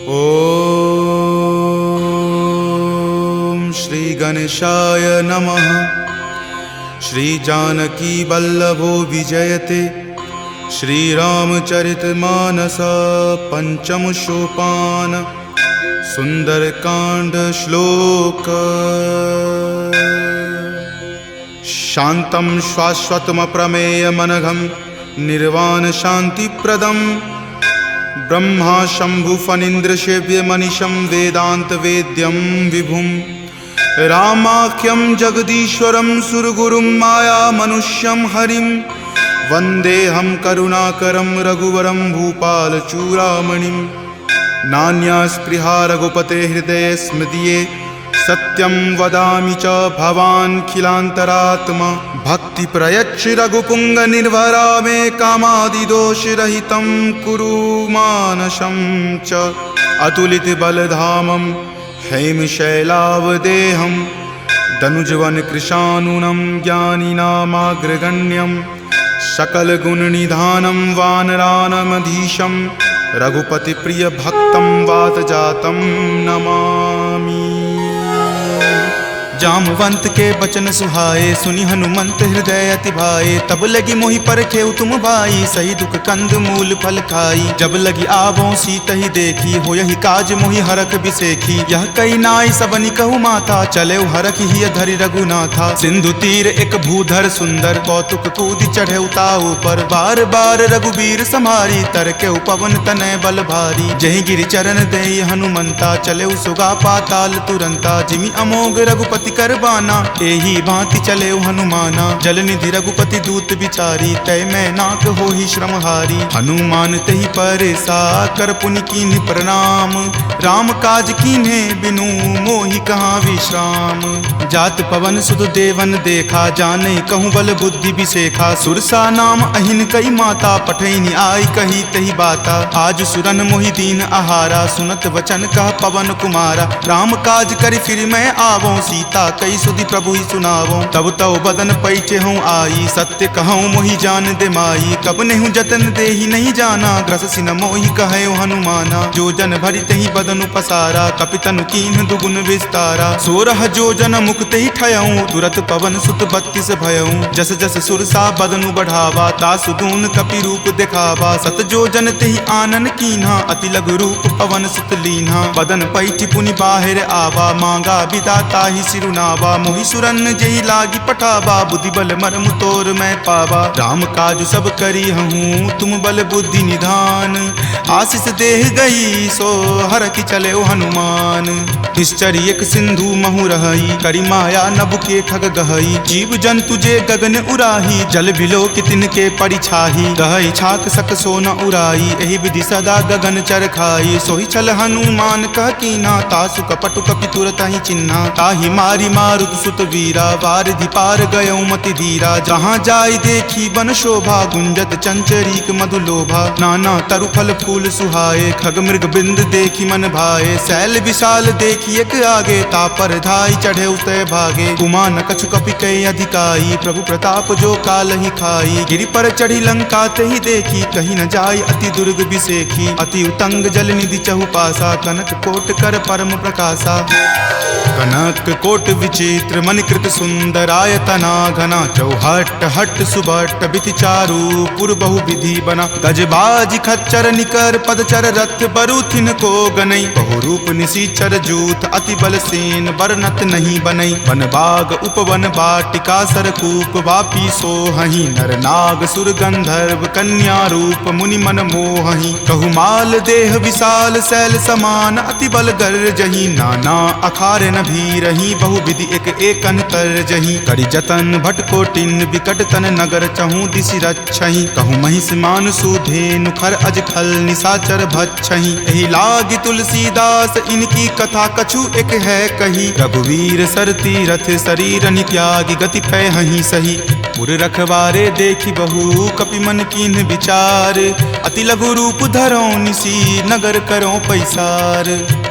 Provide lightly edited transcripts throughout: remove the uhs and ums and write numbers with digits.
ओम श्री गणेशाय नमः। श्री जानकी वल्लभो विजयते। श्री रामचरितमानस पंचम सोपान सुंदरकांड श्लोक। शांतं शाश्वतम प्रमेय मनघम निर्वाण शांतिप्रदम ब्रह्मा शंभु फणीन्द्र सेव्य मनीषं वेदांत वेद्यं विभुं रामाख्यं जगदीश्वरं सुरगुरुं माया मनुष्यं हरिं वन्देऽहं करुणाकरं रघुवरं भूपालचूडामणिं। नान्या स्पृहा रघुपते हृदये स्मृतिये सत्यं वदामि च भवान् खिलान्तरात्मा। भक्ति प्रयच्छ रघुपुंग निर्भरा मे कामादिदोषरहितं कुरु मानसं च। अतुलित बलधामं हेमशैलावदेहं दनुजवन कृशानुनं ज्ञानिनामाग्रगण्यं सकलगुणनिधानं वानरानमधीशं रघुपतिप्रियभक्तं वातजातं नमामि। जामवंत के बचन सुहाए सुनि हनुमंत हृदय अति भाए। तब लगी मोहि परखेउ तुम भाई सही दुख कंद मूल फल खाई। जब लगी आवों सीत ही देखी हो यही काज मोहि हरख बिसेखी। यह कई नाई सबनि कहु माथा चले हरख ही धरि रघुनाथा। सिंधु तीर एक भूधर सुंदर कौतुक कूदि चढ़े ताऊ पर। बार बार रघुबीर सम्हारी तर के पवन तनय बल भारी। जहि गिरि चरण देहि हनुमंता चले सुगा पाताल तुरंता। जिमि अमोघ रघुपति करबाना एही भांति चले हनुमाना। जलनिधि रघुपति दूत विचारी तय मैं नाक हो ही श्रमहारी। हनुमान तहि परेसा कर पुनि कीन्ह प्रणाम। राम काज कीन्हे बिनु मोहि कहाँ विश्राम। जात पवन सुत देवन देखा जाने कहूँ बल बुद्धि विसेखा। सुरसा नाम अहिन कई माता पठैनी आई कही तही बाता। आज सुरन मोहि दीन आहारा सुनत वचन कह पवन कुमारा। राम काज करि फिर मैं आवों सीता कई सुधि प्रभु ही सुनावो। तब तव बदन पैठे हूँ आई सत्य कहूँ मोहि जान दे माई। कब नेहु जतन दे ही नहीं जाना ग्रस सिन मोहि कहे हनुमाना। जो जन भरि तहि बदन पसारा कपितनु कीन्ह दुगुन विस्तारा। 16 जो जन मुक्त ही ठयऊँ तुरत पवन सुत 32 भयऊँ। जस जस सुरसा बदनु बढ़ावा तासु दून कपि रूप दिखावा। सत जो जन तेहि आनन कीन्हा अति लघु रूप पवन सुत लीन्हा। बदन पैठि पुनि बाहिर आवा मांगा विदाता ही सिरुनावा। मोहि सुरन जही लागी पठावा बुद्धि बल मरम तोर मैं पावा। राम काज सब करी हूँ तुम बल बुद्धि निधान। आशीष देह गई सो हर की चले हनुमान। निश्चरी एक सिंधु महु रही करी माया नभ के खग गहई। जीव जंतु जे गगन उराही जल बिलो कि तिनके परिछाही। गहई छाक सक सो न उराई एहि विधि सदा गगन चर खाई। सोहि छल हनुमान कह कीना तासु कपटु कपि तुरत ही चिन्हा। ताहि मारी मारुत सुत वीरा वारिधि पार गयो मति धीरा। जहाँ जाय देखी बन शोभा गुंजत चंचरीक मधु लोभा। नाना तरु फल फूल सुहाए खग मृग बिंद देखी मन भाए। शैल विशाल देखी एक आगे तापर धाई चढ़े उतय भागे। कुमान कछु कपि कई अधिकाई प्रभु प्रताप जो काल ही खाई। गिरि पर चढ़ी लंका तेहि देखी कहीं न जाय अति दुर्ग बिसेखी। अति उतंग जल निधि चहु पासा कनक कोट कर परम प्रकाशा। कनक कोट विचित्र मणिकृत सुंदरायतना घना। चौहट हट सुबट बिति चारु पुर बहु विधि बना। गजबाज खच्चर निकर पदचर रथ बरुथिन को गनई। बहु रूप निशिचर जूथ अति बल सेन बरनत नहीं बनई। वन बाग उपवन बाटिका सरकूप वापी सोहहि। नर नाग सुर गंधर्व कन्या रूप मुनि मन मोहहि। कहु माल देह विशाल शैल समान अति बल गर जही। नाना अखारे न भी रही बहु विधि एक एकन कर जही। करि जतन भट कोटिन विकट तन नगर चहु दिशि रक्षहि। कहु महिष मान सुधेनु खर अज खल निशाचर भक्षहि। एहि लागी तुलसीदास इनकी कथा कछु एक है कही। रघुवीर सर तीरथ शरीर नित्यागी गति पै हहि सही। पुर रखवारे देखी बहु कपि मन कीन्ह विचार, अति लघु रूप धरो निसी नगर करो पैसार।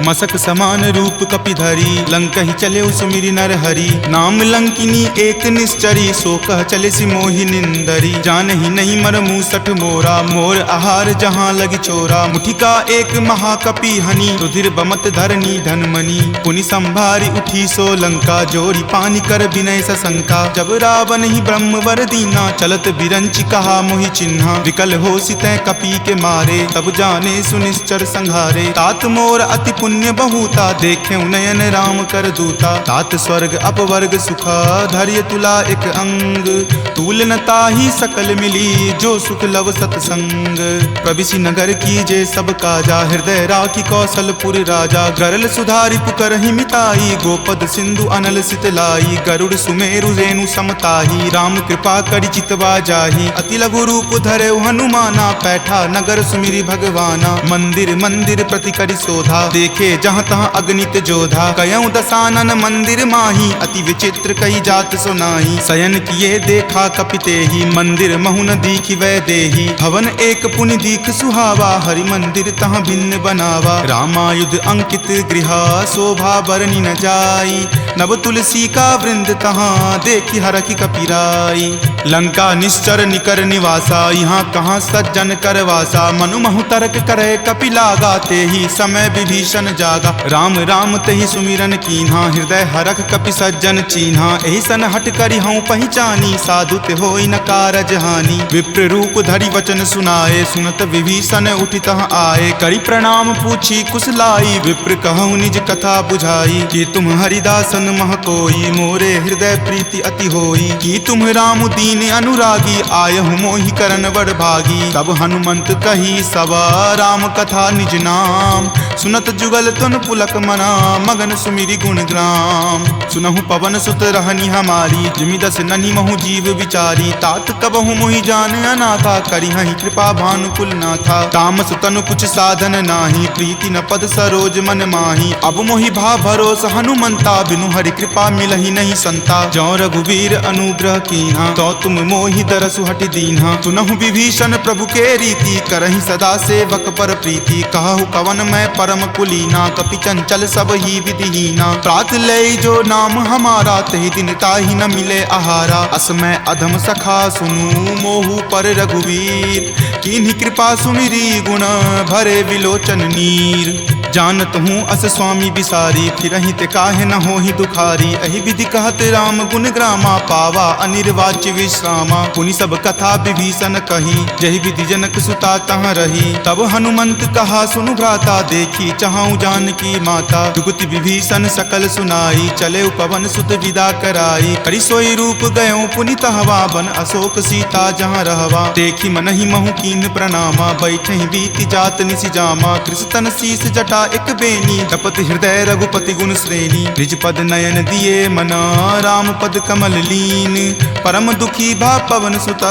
मसक समान रूप कपि धरी लंकहि चले सुमिरि नर हरि, नाम लंकिनी एक निश्चरी सो कह चले सि मोहि निंदरी। जानहि नहीं मर मूसठ मोरा मोर आहार जहाँ लगी चोरा, मुठिका एक महाकपि हनि रुधिर बमत धरनी धनमणि। पुनि संभारी उठी सो लंका जोरी पानी कर विनय सशंका, जब रावण ही ब्रह्म वर दीना चलत बिरंच कहा मोहि चिन्हा। विकल हो सितै कपि के मारे तब जाने सुनिश्चर संघारे, तात मोर अति पुण्य बहुता देखे नयन राम कर दूता। तात स्वर्ग अपवर्ग सुखा धैर्य तुला एक अंग, तूल न ताहि सकल मिली जो सुख लव सतसंग। प्रविशि नगर की जे सब काजा हृदय राखी कौशलपुर राजा, गरल सुधारि पुकरहि मिताई गोपद सिंधु अनल सितलाई। गरुड़ सुमेरु रेणु समताही राम कृपा करि चितवा जाही, अति लघु रूप धरे हनुमाना पैठा नगर सुमिरि भगवाना। मंदिर मंदिर प्रति करि शोधा देखे जहाँ तहाँ अगणित जोधा, कयऊँ दसानन मंदिर माही अति विचित्र कई जात सुनाही। शयन किए देखा कपितेहि मंदिर महुन दीखि वै देही, भवन एक पुनि दीख सुहावा हरि मंदिर तहाँ भिन्न बनावा। रामायुध अंकित गृहा शोभा बरनी न जाई, नव तुलसी का वृंद तहाँ देखी हरखि कपिराई। लंका निश्चर निकर निवासा यहाँ कहाँ सज्जन करवासा, मनु महु तर्क करे कपि लागा तेहि समय विभीषण जागा। राम राम तेहि सुमिरन कीन्हा हृदय हरख कपि सज्जन चीन्हा, एहि सन हट करि हऊँ पहचानी साधु ते होई न कारज हानि। विप्र रूप धरि वचन सुनाए सुनत विभीषण उठि तहाँ आए, करि प्रणाम पूछी कुशलाई विप्र कहूँ निज कथा बुझाई। कि तुम हरिदासन मह कोई मोरे हृदय प्रीति अति होई, कि तुम राम दीन अनुरागी आयहु मोहि करन वर भागी। तब हनुमंत कही सवा राम कथा निज नाम, सुनत जुगल तुन पुलक मना मगन सुमिरि गुण ग्राम। सुनहु पवन सुत रहनी हमारी जिमि दस ननि महु जीव विचारी, तात कबहु मोहि जान अनाथा करिहहि कृपा भानुकुल नाथा। तामस तनु कुछ साधन नाही प्रीति न पद सरोज मन माही, अब मोहि भा भरोस हनुमंता बिनु हरि कृपा मिलहि नहीं संता। जौ रघुवीर अनुग्रह कीन्हा तो तुम मोहि दरसु हटि दीन्हा, सुनहु विभीषण प्रभु के रीति करहि सदा सेवक पर प्रीति। कहु कवन मैं परम कुलीना कपि चंचल सब ही विधिहीना, प्रात लय जो नाम हमारा तहि दिन ताहि न मिले आहारा। अस मैं अधम सखा सुनु मोहु पर रघुवीर, कीन्ही कृपा सुमिरी गुण भरे विलोचन नीर। जानत हूँ अस स्वामी बिसारी फिरहि ते काहे न होहि दुखारी, एहि विधि कहत राम गुण ग्रामा पावा अनिर्वाच्य विश्रामा। पुनि सब कथा विभीषण कही जहि विधि जनक सुता तहाँ रही, तब हनुमंत कहा सुनु भ्राता देखी चाहूँ जानकी माता। जुगति विभीषण सकल सुनाई चले पवन सुत विदा कराई, करि सोई रूप गयो पुनि तहवा बन अशोक सीता जहाँ रहवा। देखी मनहि महु कीन प्रणामा बैठे बीति जात निसि जामा, कृष्ण शीस जटा एक बेनी तपत हृदय रघुपति गुण श्रेणी। निज पद नयन दिए मना राम पद कमल लीन, परम दुखी भा पवन सुत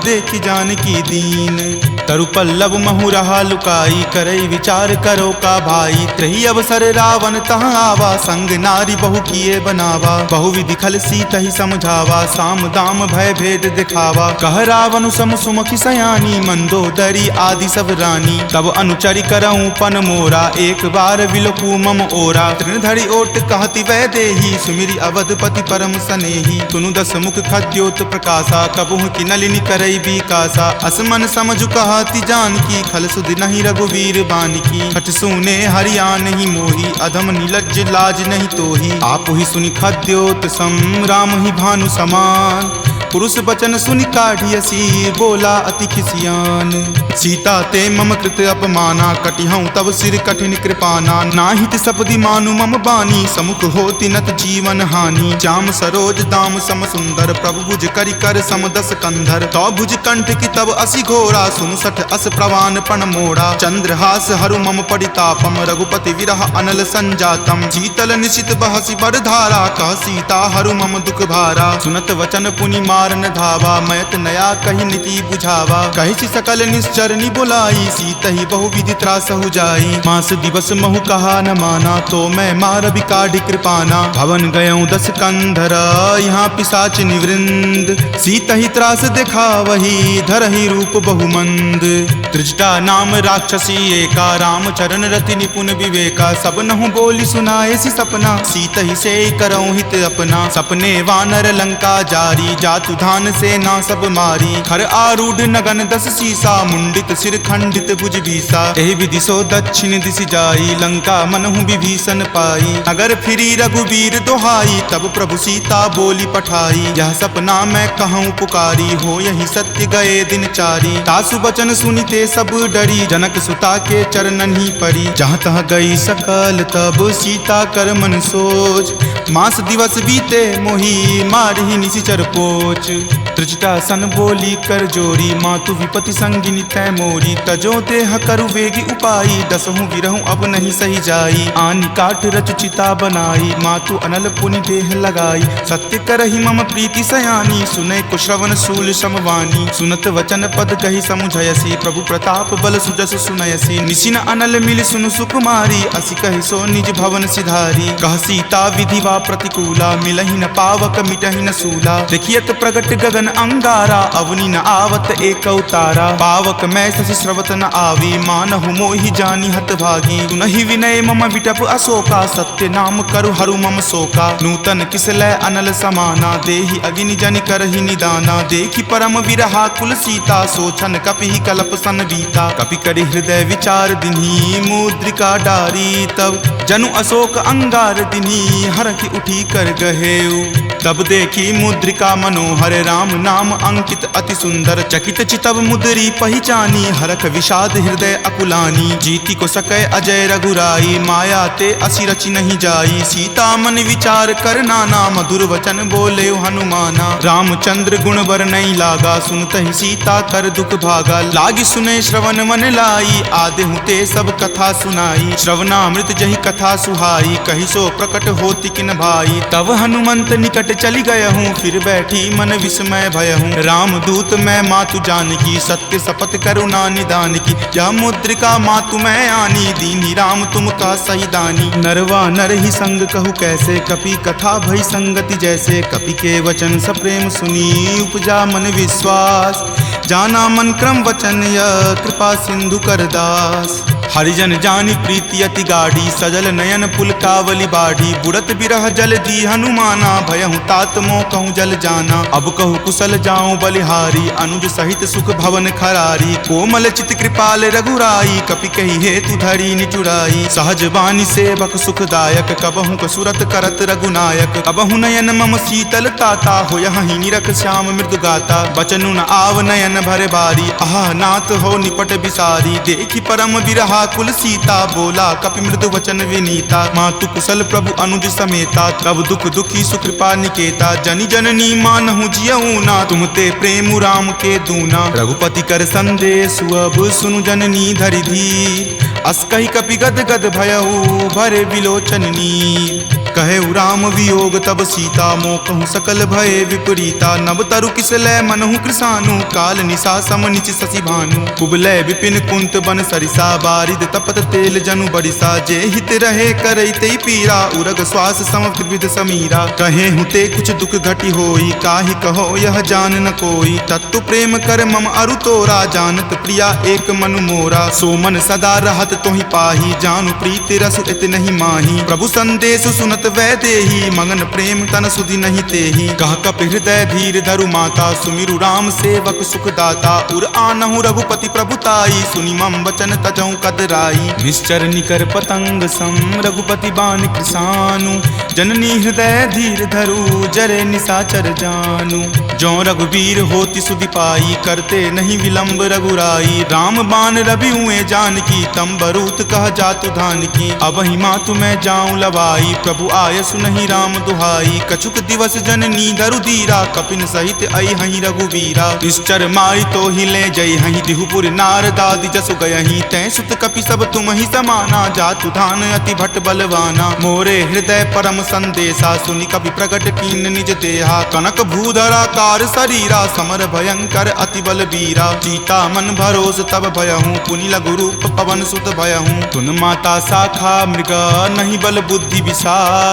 देखी जानकी दीन। तरु पल्लव महु रहा लुकाई करई विचार करो का भाई, त्रही अवसर रावण तहाँ आवा संग नारी बहु किए बनावा। बहु विधि खल सीत ही समझावा साम दाम भय भेद दिखावा। कह रावण सम सुमुखी सयानी मंदोदरी आदि सब रानी, तब अनुचरि करऊँ पन मोरा एक बार विलोकू मम ओरा। तृणधरि ओट कहति वै देही सुमिरि अवधपति परम सनेही, सुनु दस मुख खद्योत प्रकाशा कबहुँ की नलिनी करई बीकासा। असमन समझु कहति जानकी खल सुधि नहीं रघुवीर बानकी, हठ सुने हरिया नहीं मोही अधम नीलज्ज लाज नहीं तोही। आप ही सुनि खद्योत सम राम ही भानु समान, पुरुष बचन सुनि काढ़ियसी बोला अति खिसियान। सीता ते मम कृत अपमाना कटिहऊँ तब सिर कठिन कृपाना। नाहित सपदि मानु मम बानी समुख होति नत जीवन हानि। श्याम सरोज दाम सम सुंदर प्रभु भुज करि कर सम दस कंधर। तो भुज कंठ की तब असि घोरा सुनु सठ अस प्रवान पण मोड़ा। चंद्रहास हरु मम परितापम रघुपति विरह अनल संजातम। शीतल निशित बहसि बरधारा कह सीता हरु मम दुख भारा। सुनत वचन पुनि मार मारन धावा, मैत नया कही नीति बुझावा। कही सकल निश्चरनी बुलाई, सीतहि बहुविधि त्रास हो जाई। मास दिवस महु कहा न माना, तो मैं मार बिकाढ़ कृपाना। भवन गयऊँ 10 कंधर, यहाँ पिशाच निवृंद। सीतहि त्रास देखा वही, धरहि रूप बहुमंद। त्रिजटा नाम राक्षसी एका, राम चरण रति निपुण विवेका। सब नहु बोली सुनाए सी सपना, सीतहि से करऊँ हित अपना। सपने वानर लंका जारी, जातु धान से ना सब मारी। खर आरूढ़ नगन 10 सीसा, मुंडित सिर खंडित भुज बीसा। एहि विधि सो दक्षिण दिश जाई, लंका मनहु विभीषण पाई। नगर फिरी रघुबीर दोहाई, तब प्रभु सीता बोली पठाई। यह सपना मैं कहूँ पुकारी, हो यही सत्य गए दिन चारी। तासु बचन सुनिते सब डरी, जनक सुता के चरणन ही परी। जहाँ तहाँ गई सकल तब सीता कर मन सोच। मास दिवस बीते मोही, मारहि निशिचर पोच। त्रिजटा सन बोली कर जोरी, मातु विपति संगिनी तै मोरी। तजो देह करु वेगी उपाई, दसहु विरहु अब नहीं सही जाई। आनि काठ रच चिता बनाई, मातु अनल पुनि देह लगाई। सत्य करहि मम प्रीति सयानी, सुनै कुश्रवण शूल समवानी। सुनत वचन पद कही समुझयसी, प्रभु प्रताप बल सुजस सुनयसी। निशिन अनल मिल सुनु सुकुमारी, असि कहि सो निज भवन सिधारी। कह सीता विधिवा प्रतिकूला, मिलहि न पावक मिटहि न सूला। देखियत प्रगट गगन अंगारा, अवनि न आवत एक अवतारा। पावक मैं शशि स्रवत न आवी, मानहु मोहि जानी हत भागी। सुनहि विनय मम विटप अशोका, सत्य नाम करु हरु मम शोका। नूतन किसलै अनल समाना, देहि अगिनि जनि करहि निदाना। देखि परम विरहा कुल सीता, सोचन कपि कलप सन बीता। कपि करि हृदय विचार दिन्ही, मुद्रिका डारी। तब जनु अशोक अंगार दिन्ही, हरखि उठी कर गहेऊ। तब देखी मुद्रिका मनोहर, राम नाम अंकित अति सुंदर। चकित चितव मुद्री पहचानी, हरख विषाद हृदय अकुलानी। जीति को सकै अजय रघुराई, माया ते असि रचि नहीं जाई। सीता मन विचार कर नाना, मधुर वचन बोले हनुमाना। रामचंद्र गुण बर नहीं लागा, सुनतहि सीता कर दुख भागा। लागी सुने श्रवण मन लाई, आदेहु ते सब कथा सुनाई। श्रवणामृत जहि कथा सुहाई, कहि सो प्रकट होति किन भाई। तब हनुमंत निकट चली गयहूँ, फिर बैठी मन विस्मय भयहूँ। राम दूत मैं मातु जानकी, सत्य शपथ करुणा निदान की। यह मुद्रिका मातु मैं आनी, दीनी राम तुम का सही दानी। नरवा नर ही संग कहु कैसे, कपि कथा भई संगति जैसे। कपि के वचन सप्रेम सुनी, उपजा मन विश्वास। जाना मन क्रम वचन यह, कृपा सिंधु कर दास। हरिजन जानी प्रीति अति गाढ़ी, सजल नयन पुलकावली बाढ़ी। बुड़त बिरह जल दी हनुमाना, भयहु तात मोह कहूँ जल जाना। अब कहु कुशल जाऊँ बलिहारी, अनुज सहित सुख भवन खरारी। कोमल चित कृपाल रघुराई, कपि कही हेतु धरी निचुराई। सहज बानी सेवक सुखदायक, कबहु कसुरत करत रघुनायक। कबहु नयन मम शीतल ताता, हो यहीं निरख श्याम मृदु गाता। बचनु न आव नयन भर बारी, आह नाथ हो निपट बिसारी। देखी परम विरहा कुल सीता, बोला कपि मृदु वचन विनीता। मातु कुशल प्रभु अनुज समेता, तब दुख दुखी सुकृपा निकेता। जनि जननी मानहु जियऊ ना, तुम ते प्रेम राम के दूना। रघुपति कर संदेश अब सुनु जननी धरि धीर। अस कहि कपि गद गद भयऊ, भरे विलोचन नीर। कहे राम वियोग तब सीता, मोह कहूँ सकल भय विपरीता। नव तरु किसलै मनहु कृसानु, काल निशा सम निच शशि भानु। कुबलै विपिन कुंत बन सरिसा, बारिद तपत तेल जनु बरिसा। जे हित रहे करैते पीरा, उरग श्वास सम त्रिविध समीरा। कहे हुते कुछ दुख घटी होई, काहि कहो यह जान न कोई। तत्तु प्रेम कर मम अरु तोरा, जानत प्रिया एक मनु मोरा। सो मन सदा रहत तोहि पाही, जानु प्रीति रसु इत नहीं माही। प्रभु संदेश सुनत वै देही, मगन प्रेम तन सुधि नहीं तेही। कह कप हृदय धीर धरु माता, सुमिरु राम सेवक सुख दाता। उर आनहु रघुपति प्रभुताई, सुनि मम वचन तजहु कदराई। निश्चर निकर पतंग सम, रघुपति बाण कृसानु। जननी हृदय धीर धरु, जरे निशाचर जानु। जो रघुवीर होति सुधि पाई, करते नहीं विलंब रघुराई। राम बाण रवि हुए जानकी, तम बरूत कह जातु धान की। अब ही मातु मैं जाऊं लवाई, प्रभु आय सुनहि राम दुहाई। कछुक दिवस जननी धरु धीरा, कपिन सहित आई हहीं रघुवीरा। निश्चर मारी तो ही ले जई हहीं, दिहुपुर नारदादि जसु गयहीं। तै सुत कपि सब तुम ही समाना, जातु धान अति भट बलवाना। मोरे हृदय परम संदेशा, सुनि कपि प्रकट कीन निज देहा। कनक भूधराकार शरीरा, समर भयंकर अति बलबीरा। सीता मन भरोस तब भयहूँ, पुनि लघु रूप पवन सुत भयहूँ। तुन माता शाखा मृगा, नहीं बल बुद्धि विशाल।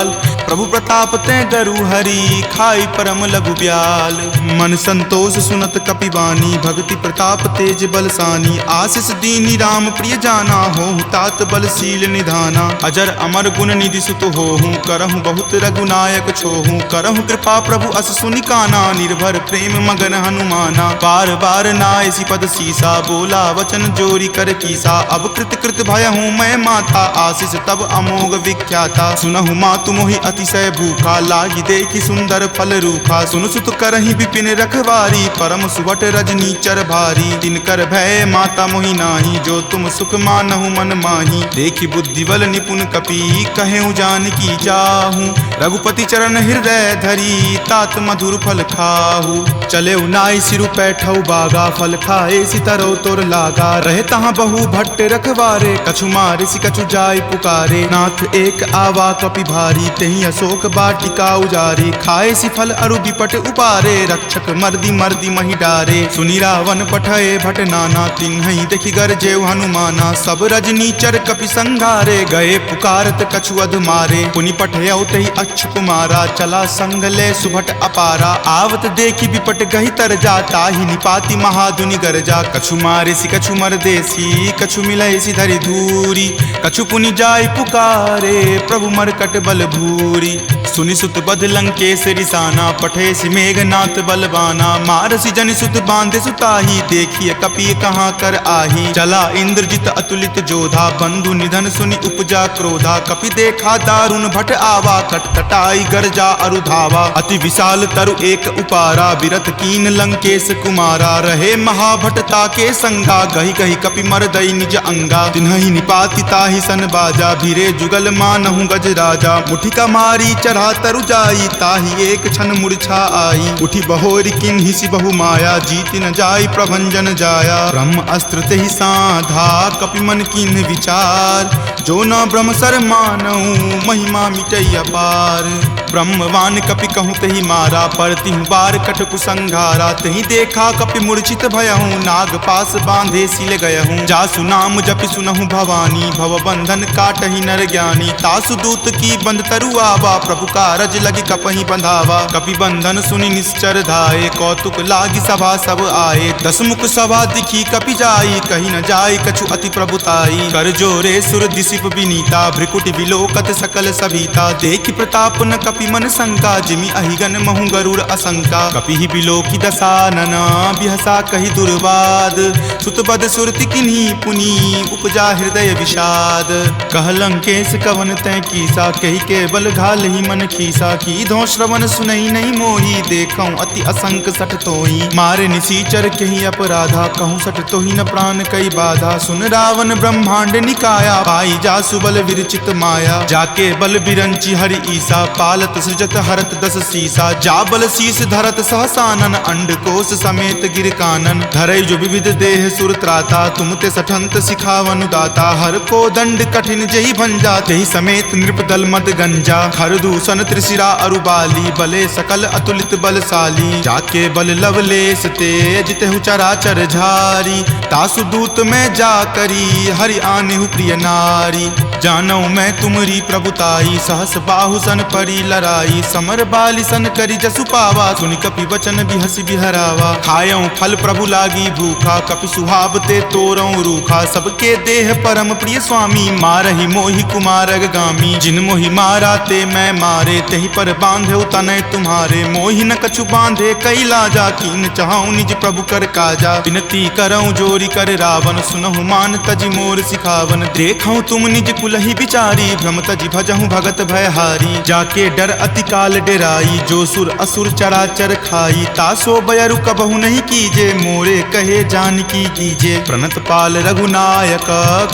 प्रभु प्रताप तै डरू हरि, खाई परम लघु ब्याल। मन संतोष सुनत कपिवानी, भक्ति प्रताप तेज बलसानी। आशीष दीनी राम प्रिय जाना, होहु तात बलशील निधाना। अजर अमर गुण निधि सुत होहूँ, करहूँ बहुत रघुनायक छोहूँ। करहूँ कृपा प्रभु अस सुनि काना, निर्भर प्रेम मगन हनुमाना। बार बार नायसी पद सीसा, बोला वचन जोरी कर कीसा। अब कृत कृत भयहूँ मैं माता, आशीष तब अमोघ विख्याता। सुनहु मातु मोहि अतिशय भूखा, लागी देखी सुंदर फल रूखा। सुन सुत करहि विपिन रखवारी, परम सुवट रजनी चर भारी। तिनकर भय माता मोहि नाही, जो तुम सुख मानहु मन माही। देखी बुद्धि बल निपुण कपि, कहेउ जानकी जाहू। रघुपति चरण हृदय धरी, तात मधुर फल खाहू। चले नाई सिरु पैठौ बागा, फल खाए सितरो तोर लागा। रहे तहाँ बहु भट्ट रखवारे, कछु मारे सि कछु जाय पुकारे। नाथ एक आवा कपि भारी, तेहि अशोक वाटिका उजारे। खाए सि फल अरु विपट उपारे, रक्षक मर्दी मर्दी महि डारे। सुनि रावण पठय भट नाना, तिन्हि देखि गरजेउ हनुमाना। सब रजनी चर कपि संघारे, गए पुकारत कछु अध मारे। पुनि पठयउ तेहि अच्युत कुमारा, चला संग ले सुभट अपारा। आवत देखि विपट गहि तर जा, ताहि निपाति महाधुनि गरजा। कछु मारे सि कछु मरदेसी, कछु मिलय सि धरि धूरी। कछु पुनि जाय पुकारे, प्रभु मरकट बल भूरी। सुनि सुत बध लंकेश रिसाना, पठे सि मेघनाथ बलवाना। मारसि जनि सुत बांधे सुताही, देखिए कपि कहाँ कर आही। चला इंद्रजित अतुलित जोधा, बंधु निधन सुनि उपजा क्रोधा। कपि देखा दारुण भट आवा, कटकटाई गरजा अरु धावा। अति विशाल तरु एक उपारा, विरत कीन लंकेश कुमारा। रहे महाभटता के संगा, गहि गहि कपि मरदई निज अंगा। तिन्हि निपाति ताहि सन बाजा, भीरे जुगल मानहु गज राजा। मुठिका मारी चढ़ा तरु जाई, ताहि एक क्षण मूर्छा आई। उठी बहोरी किन्हि सि बहु माया, जीति न जाई प्रभंजन जाया। ब्रह्म अस्त्र तेहि साधा, कपि मन किन्ह विचार। जो न ब्रह्म सर मानहु, महिमा मिटई अपार। ब्रह्मवान कपि कहूँ तेहि मारा, परतिहु बार कटकु संघारा। तेहि देखा कपि मूर्छित भयहूँ, नाग पास बांधे सिल गयहूँ। जासु नाम जपि सुनहु भवानी, भव बंधन काटहि नर ज्ञानी। तासु दूत की बंध तरु आवा, प्रभु कारज लगी कपहि बंधावा। कपि बंधन सुनि निश्चर धाये, कौतुक लागी सभा सब आए। दस मुख सभा दिखी कपि जाई, कही न जाय कछु अति प्रभुताई। कर जोरे सुर दिसिप विनीता, भ्रिकुटि विलोकत सकल सभीता। देखि प्रताप न कपि मन शंका, जिमि अहिगन महु गरुड़ असंका। कपि ही बिलोकी दसानन, बिहसा कहि दुर्वाद। सुतबद सुरति किन्ही पुनि, उपजा हृदय विषाद। कह लंकेश कवन तै कीसा, कहि के बल घाल ही मन खीसा। की धो श्रवण सुनई नहीं मोही, देखऊं अति असंक सठ तोही। मारे निसीचर कहि अपराधा, कहूँ सठ तोही न प्राण कई बाधा। सुन रावण ब्रह्मांड निकाया, पाई जासु बल विरचित माया। जाके बल बिरंची हरि ईसा, पालत सृजत हरत दस सीसा। जा बल शीस धरत सहसानन, अंडकोश समेत गिर कानन। धरई जो विविध देह सुर त्राता, तुम ते सठंत सिखावनु दाता। हर को दंड कठिन जहि भंजा, तेहि समेत नृप दल मद गंजा। खर दूषण त्रिशिरा अरुबाली, बले सकल अतुलित बलशाली। जाके बल लवलेश तेज, तेहु चराचर झारी। तासु दूत में जा करी, हरि आनेहु प्रिय नारी। जानौ मैं तुमरी प्रभुताई, सहस बाहु सन परी लराई। समर बाली सन करी जसु पावा, सुनि कपि वचन बिहसि बिहरावा। खायऊं फल प्रभु लागी भूखा, कपि सुहावते तोरऊं रूखा। सबके देह परम प्रिय स्वामी, मारहि मोहि कुमारग गामी। जिन मोहि मारा ते मैं मारे, तेहि पर बांधे तनय तुम्हारे। मोहि न कछु बांधे कई लाजा, कीन चाहूं निज प्रभु कर काजा। विनती करऊं जोरी कर रावण, सुनहु मान तजि मोर सिखावन। देखऊं तुम निज कुलहि बिचारी, भ्रम तजि भजहूं भगत भयहारी। जाके डर अति काल डेराई, जो सुर असुर चराचर खाई। तासो बयरु कबहु नहीं कीजे, मोरे कहे जानकी कीजे। प्रणत पाल रघुनायक,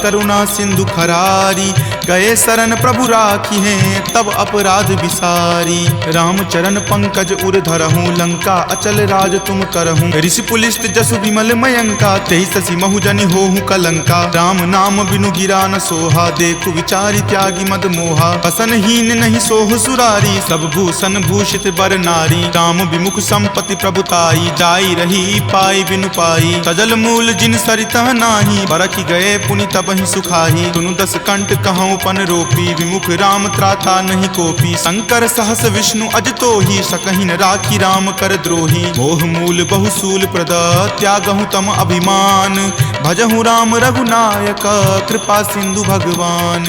करुणा सिंधु खरारी। गए शरण प्रभु राखी हैं तब अपराध विसारी। राम चरण पंकज उर धरहूँ लंका अचल राज तुम करहूँ। ऋषि पुलिस्त जसु विमल मयंका तेहि शशि महुजनि होहु कलंका। राम नाम बिनु गिरा न सोहा देखु विचारी त्यागी मद मोहा। बसनहीन नहीं सोह सुरारी सब भूषण भूषित बर नारी। राम विमुख संपत्ति प्रभुताई जाई रही पाई बिनु पाई। सजल मूल जिन सरितह नाही बरखि गए पुनि तबहि सुखाही। सुनु दस कंठ कहूँ पन रोपी विमुख राम त्राता नहीं कोपी। शंकर सहस विष्णु अज तोहि सकहि न राखी राम कर द्रोही। मोह मूल बहुसूल प्रद त्यागहु तम अभिमान। भजहु राम रघुनायक कृपा सिंधु भगवान।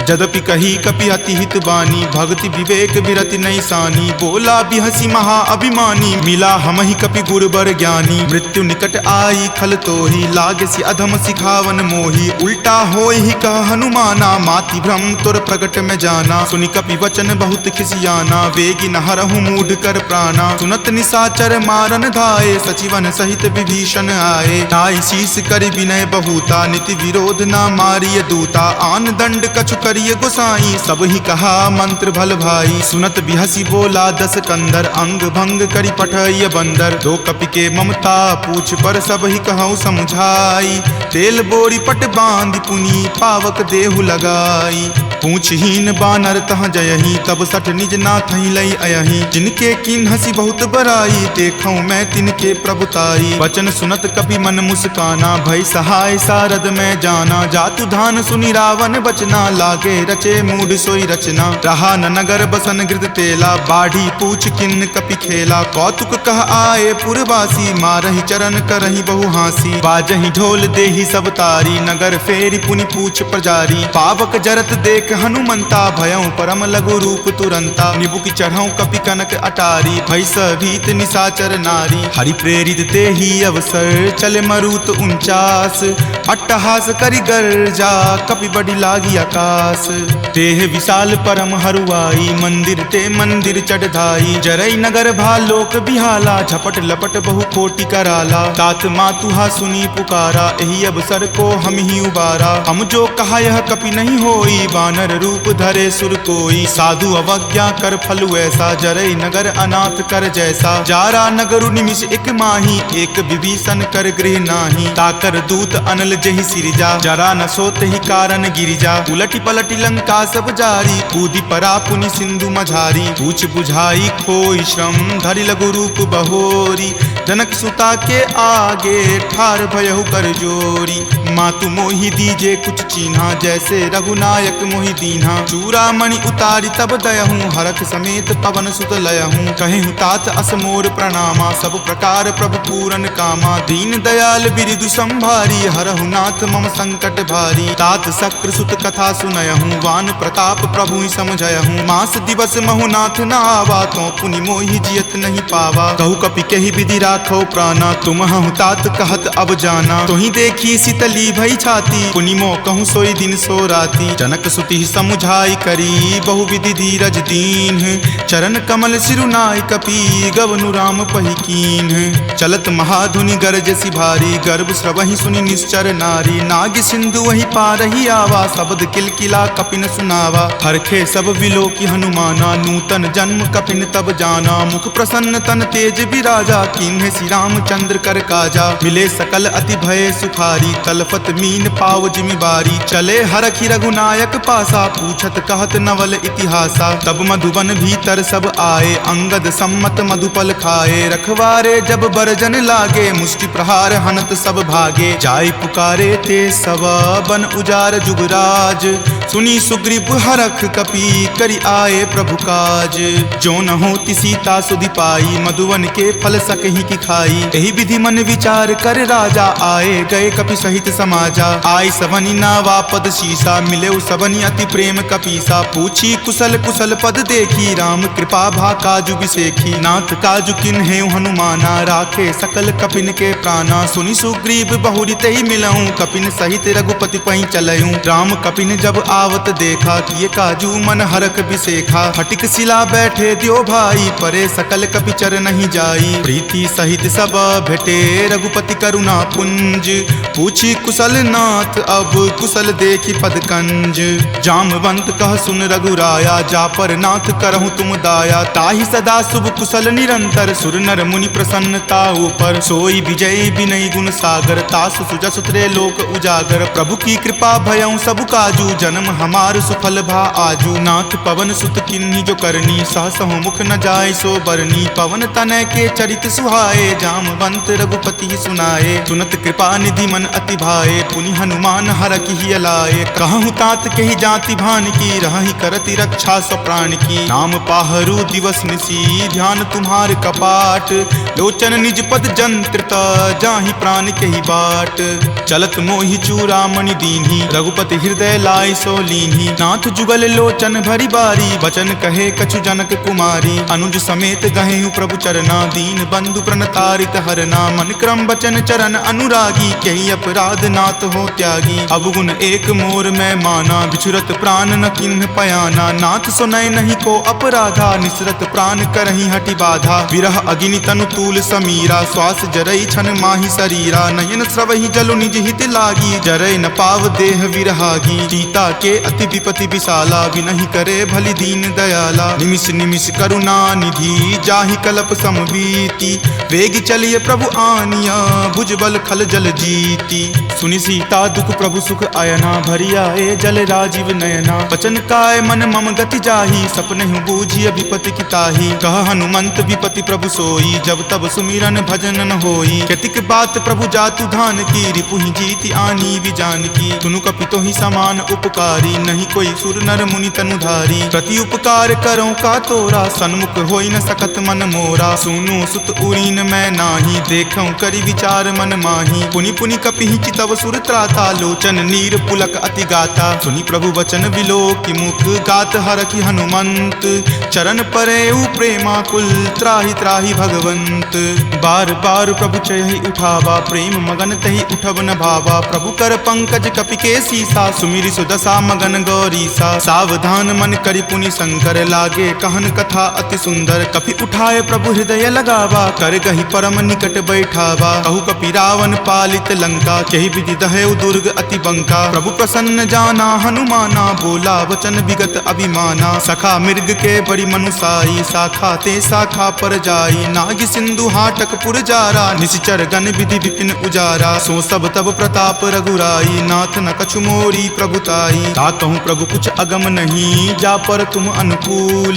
जदपि कही कपि अति हित बानी भक्ति विवेक विरति नहीं सानी। बोला बिहसी महा अभिमानी मिला हमहि कपि गुरबर ज्ञानी। मृत्यु निकट आई खल तोहि लागसी अधम सिखावन मोही। उल्टा होय ही कह हनुमाना माति भ्रम तुर प्रगट में जाना। सुनि कपि वचन बहुत खिसियाना वेगी न हरहु मूढ़ कर प्राणा। सुनत निशाचर मारन धाये सचिवन सहित विभीषण आए। नाई शीस कर विनय बहुता नीति विरोध न मारिय दूता। आन दंड कछु करिय गोसाई सब ही कहा मंत्र भल भाई। सुनत बिहसी बोला दस कंदर अंग भंग करि पठय बंदर। दो कपि के ममता पूछ पर सब ही कहूँ समझाई। तेल बोरी पट बांध पुनी पावक देहु लगाई। पूछहीन बानर तह जयही तब सठ निज नाथ लई अयही। जिनके किन हसी बहुत बराई देखूं मैं तिनके प्रभुताई। वचन सुनत कपि मन मुस्काना भय सहाय सारद में जाना। जातु धान सुनि रावण बचना लागे रचे मूढ़ सोई रचना। रहा न नगर बसन गृद तेला बाढ़ी पूछ किन कपि खेला। कौतुक कह आए पुरवासी मारहि चरण करहि बहु हासी। बाजहि ढोल देहि सब तारी नगर फेरी पुनि पूछ प्रजारी। पावक जरत देख हनुमंता भयं परम लघु रूप तुरंता। निबुक चढ़ऊ कपि कनक अटारी भय भीत निशाचर नारी। हरि प्रेरित तेहि अवसर चले मरुत 49। अट्टहास करि गर्जा कपि बड़ी लागी आकाश। देह विशाल परम हरुआई मंदिर ते मंदिर चढ़ाई। जरई नगर भालोक बिहाला झपट लपट बहु कोटि कराला। तात मातुहा सुनी पुकारा एहि अवसर को हम ही उबारा। हम जो कहा यह कपि नहीं होई वानर रूप धरे सुर कोई। साधु अवज्ञा कर फल ऐसा जरई नगर अनाथ कर जैसा। जारा नगरु निमिष एक माही एक विभीषण कर गृह नाही। ताकर दूत अनल जहि सिरिजा जरा न सोत ही कारण गिरिजा। उलटी पलटी लंका सब जारी कूदी परा पुनि सिंधु मझारी। पूछ बुझाई खोई श्रम धरि लघु रूप बहोरी। जनक सुता के आगे ठार भयहु कर जोरी। मातु मोहि दीजे कुछ चीन्हा जैसे रघुनायक मोहि दीन्हा। चूड़ामणि उतारी तब दयहूँ हरख समेत पवन सुत लयहूँ। कहेहु तात असमोर प्रणामा सब प्रकार प्रभु पूरन कामा। दीन दयाल बिरिदु संभारी हरहु नाथ मम संकट भारी। तात शक्र सुत कथा सुनयहूँ वान प्रताप प्रभु ही समझयहूँ। मास दिवस महु नाथ न आवा तो पुनि मोहि जियत नहीं पावा। कहु कपि कहि विधि राखो प्राणा तुम हूँ तात कहत अब जाना। तोहि देखी शीतली भई छाती पुनि मो कहूँ सोई दिन सो राती। जनक सुति समुझाई करी बहु विधि धीरज दीन। चरण कमल सिरुनाई कपि गवनु राम पहि कीन। चलत महाधुनि गरजसि भारी गर्भ स्रवहि सुनि निश्चर नारी। नाग सिंधु वही पारहि आवा शब्द किलकिला कपिन सुनावा। हरखे सब विलोकी हनुमाना नूतन जन्म कपिन तब जाना। मुख प्रसन्न तन तेज विराजा कीन्हे श्री रामचंद्र कर काजा। मिले सकल अति भय सुखारी तलफत मीन पाव जिमिबारी। चले हरखि रघुनायक पासा पूछत कहत नवल इतिहासा। तब मधुबन भीतर सब आए अंगद सम्मत मधुपल खाए। रखवारे जब बरजन लागे मुष्टि प्रहार हनत सब भागे। जाय पुकारे ते सब बन उजार जुगराज। सुनी सुग्रीव हरख कपि करि आए प्रभु काज। जो न होती सीता सुधि पाई मधुवन के फल सकहि की खाई। एहि विधि मन विचार कर राजा आए गए कपि सहित समाजा। आय सबनि नावा पद शीसा मिले सबनि अति प्रेम कपीसा। पूछी कुशल कुशल पद देखी राम कृपा भा काजु बिसेखी। नाथ काजु किन्हे हनुमाना राखे सकल कपिन के प्राणा। सुनि सुग्रीव बहुरी तेहि मिलऊं कपिन सहित रघुपति पहि चलऊं। राम कपिन जब आवत देखा किए काजू मन हरख बिसेखा। फटिक सिला बैठे दियो भाई परे सकल कपि चर नहीं जाई। प्रीति सहित सब भेटे रघुपति करुणा पुंज। पूछी कुशल नाथ अब कुशल देखी पद कंज। जामवंत कह सुन रघुराया, जा पर नाथ करहु तुम दाया। ताहि सदा शुभ कुशल निरंतर, सुर नर मुनि प्रसन्नता ऊपर। सोई विजय विनय गुण सागर, तासु सुजस त्रैलोक उजागर। प्रभु की कृपा भयउ सब काजू, जन्म हमार सुफल भा आजू। नाथ पवन सुत किन्ही जो करनी, सहसहु मुख न जाय सो बरनी। पवन तनय के चरित सुहाए, जामवंत रघुपति सुनाए। सुनत कृपा निधि मन अति भाए, पुनि हनुमान हरखि अलाए। कहूँ तात के ही जाति भान की, रहहि करति रक्षा सो प्राण की। नाम पाहरू दिवस निसी, ध्यान तुम्हार कपाट। लोचन निज पद जंत्रित, जाहि प्राण के ही बाट। चलत मोहि चूड़ामणि दीन्ही, रघुपति हृदय लाय सो लीन्ही। नाथ जुगल लोचन भरी बारी, बचन कहे कछु जनक कुमारी। अनुज समेत गहेहु प्रभु चरना, दीन बंधु प्रणतारित हरना। मन क्रम बचन चरण अनुरागी, कही अपराध नाथ हो त्यागी। अवगुण एक मोर में माना, बिछुरत प्राण न किन्ह पयाना। नाथ सुनय नहीं को अपराधा, निसरत प्राण करहि हटि बाधा। विरह अग्नि तनु तूल समीरा, श्वास जरई छन माहि शरीरा। नयन स्रवहि जलु निज हित लागी, जरय न पाव देह विरहागी। सीता के अति विपति विशाला, विनहि करे भलि दीन दयाला। निमिष निमिष करुणा निधि, जाहि कलप समबीति। वेग चलिए प्रभु आनिया, भुजबल खल जल जीती। सुनि सीता दुख प्रभु सुख अयना, भरी आए जल राजीव नयना। बचन काय मन मम गति जाहि, सपनेहु बूझिय विपति की ताहि। कह हनुमंत विपति प्रभु सोई, जब तब सुमिरन भजन न होई। केतिक बात प्रभु जातु धान की, रिपुहि जीति आनी विजान की। सुनु कपितो ही समान उपकारी, नहीं कोई सुर नर मुनि तनुधारी। प्रति उपकार करो का तोरा, सन्मुख होई न सकत मन मोरा। सुनु सुत उरीन मैं नाही, देखऊं करि विचार मन माही। पुनि पुनि कपिहि चितव सुर त्राता, लोचन नीर पुलक अति गाता। सुनि प्रभु वचन विलोकि मुख, गात हरखि हनुमंत। चरण परेउ प्रेमाकुल, त्राहि त्राहि भगवंत। बार बार प्रभु चयहि उठावा, प्रेम मगन तहि उठब न भावा। प्रभु कर पंकज कपि के सीसा, सुमिरि सुदशा मगन गौरीसा। सावधान मन करि पुनि शंकर, लागे कहन कथा अति सुंदर। कपि उठाए प्रभु हृदय लगावा, कर गहि परम निकट बैठावा। कहु कपि रावण पालित लंका, केहि विधि दहेउ दुर्ग अति बंका। प्रभु प्रसन्न जाना हनुमाना, बोला वचन विगत अभिमाना। सखा मृग के बड़ी मनुसाई, शाखा ते शाखा पर जाई। नाग सिंधु हाटक पुर जारा, निशिचर गण विधि विपिन उजारा। सो सब तब प्रताप रघुराई, नाथ न कछु मोरी प्रभुताई। ताकहु प्रभु कुछ अगम नहीं, जा पर तुम अनुकूल।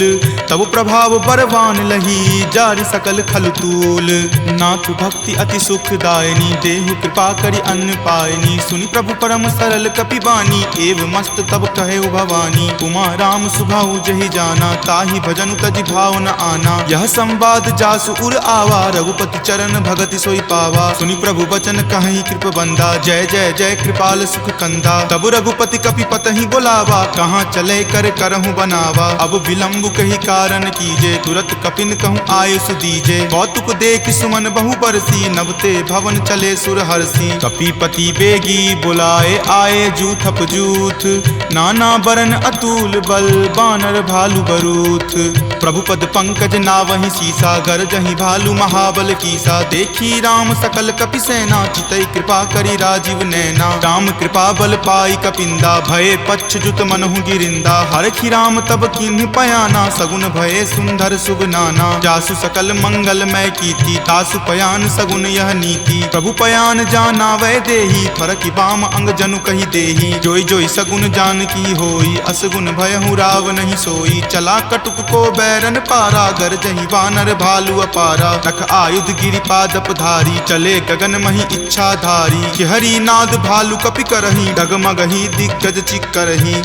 तब प्रभाव बरवान लही, जारि सकल खल तूल। नाथ भक्ति अति सुखदायनी, देहु कृपा करि अन्न पायनी। सुनि प्रभु परम सरल कपि बानी, एव मस्त तब कहे भवानी। उमा राम सुभाउ जहि जाना, ताहि भजनु तजि भाव न आना। यह संवाद जासु उर आवा, रघुपति चरण भगति सोई पावा। सुनि प्रभु वचन कहहि कृप बंदा, जय जय जय कृपाल सुख कंदा। तब रघुपति कपि पतहि बोलावा, कहाँ चले कर करहु बनावा। अब विलंब कही कारण कीजे, तुरत कपिन कहूँ आयुष दीजे। कौतुक देख सुमन बहु बरसी, नवते भवन चले सुर हरसी। कपिपति बेगी बुलाए, आए जूथप जूथ। नाना बरन अतुल बल, बानर भालु बरूथ। प्रभु पद पंकज नावहि सीसा, गरजहि भालु महाबल कीसा। देखी राम सकल कपि सेना, चितई कृपा करि राजीव नैना। राम कृपा बल पाई कपिंदा, भये पच्छ जुत मनहु गिरिंदा। हरखि राम तब किन्हि पयाना, सगुन भये सुंदर सुगनाना। जासु सकल मंगलमय कीर्ति, तासु पयान सगुन यह नीति। प्रभु पयान जाना वै देही, फरकि बाम अंग जनु कहि देही। जोई जोई सगुन जान की होई, असगुन भयहु राव नहीं सोई। चला कटुक को बैरन पारा, गरजहि वानर भालु अपारा। रख आयुध गिरिपादप धारी, चले गगन मही इच्छा धारी। हरि नाद भालु कपि करही, डगमगहि दिग्गज चिक्करही।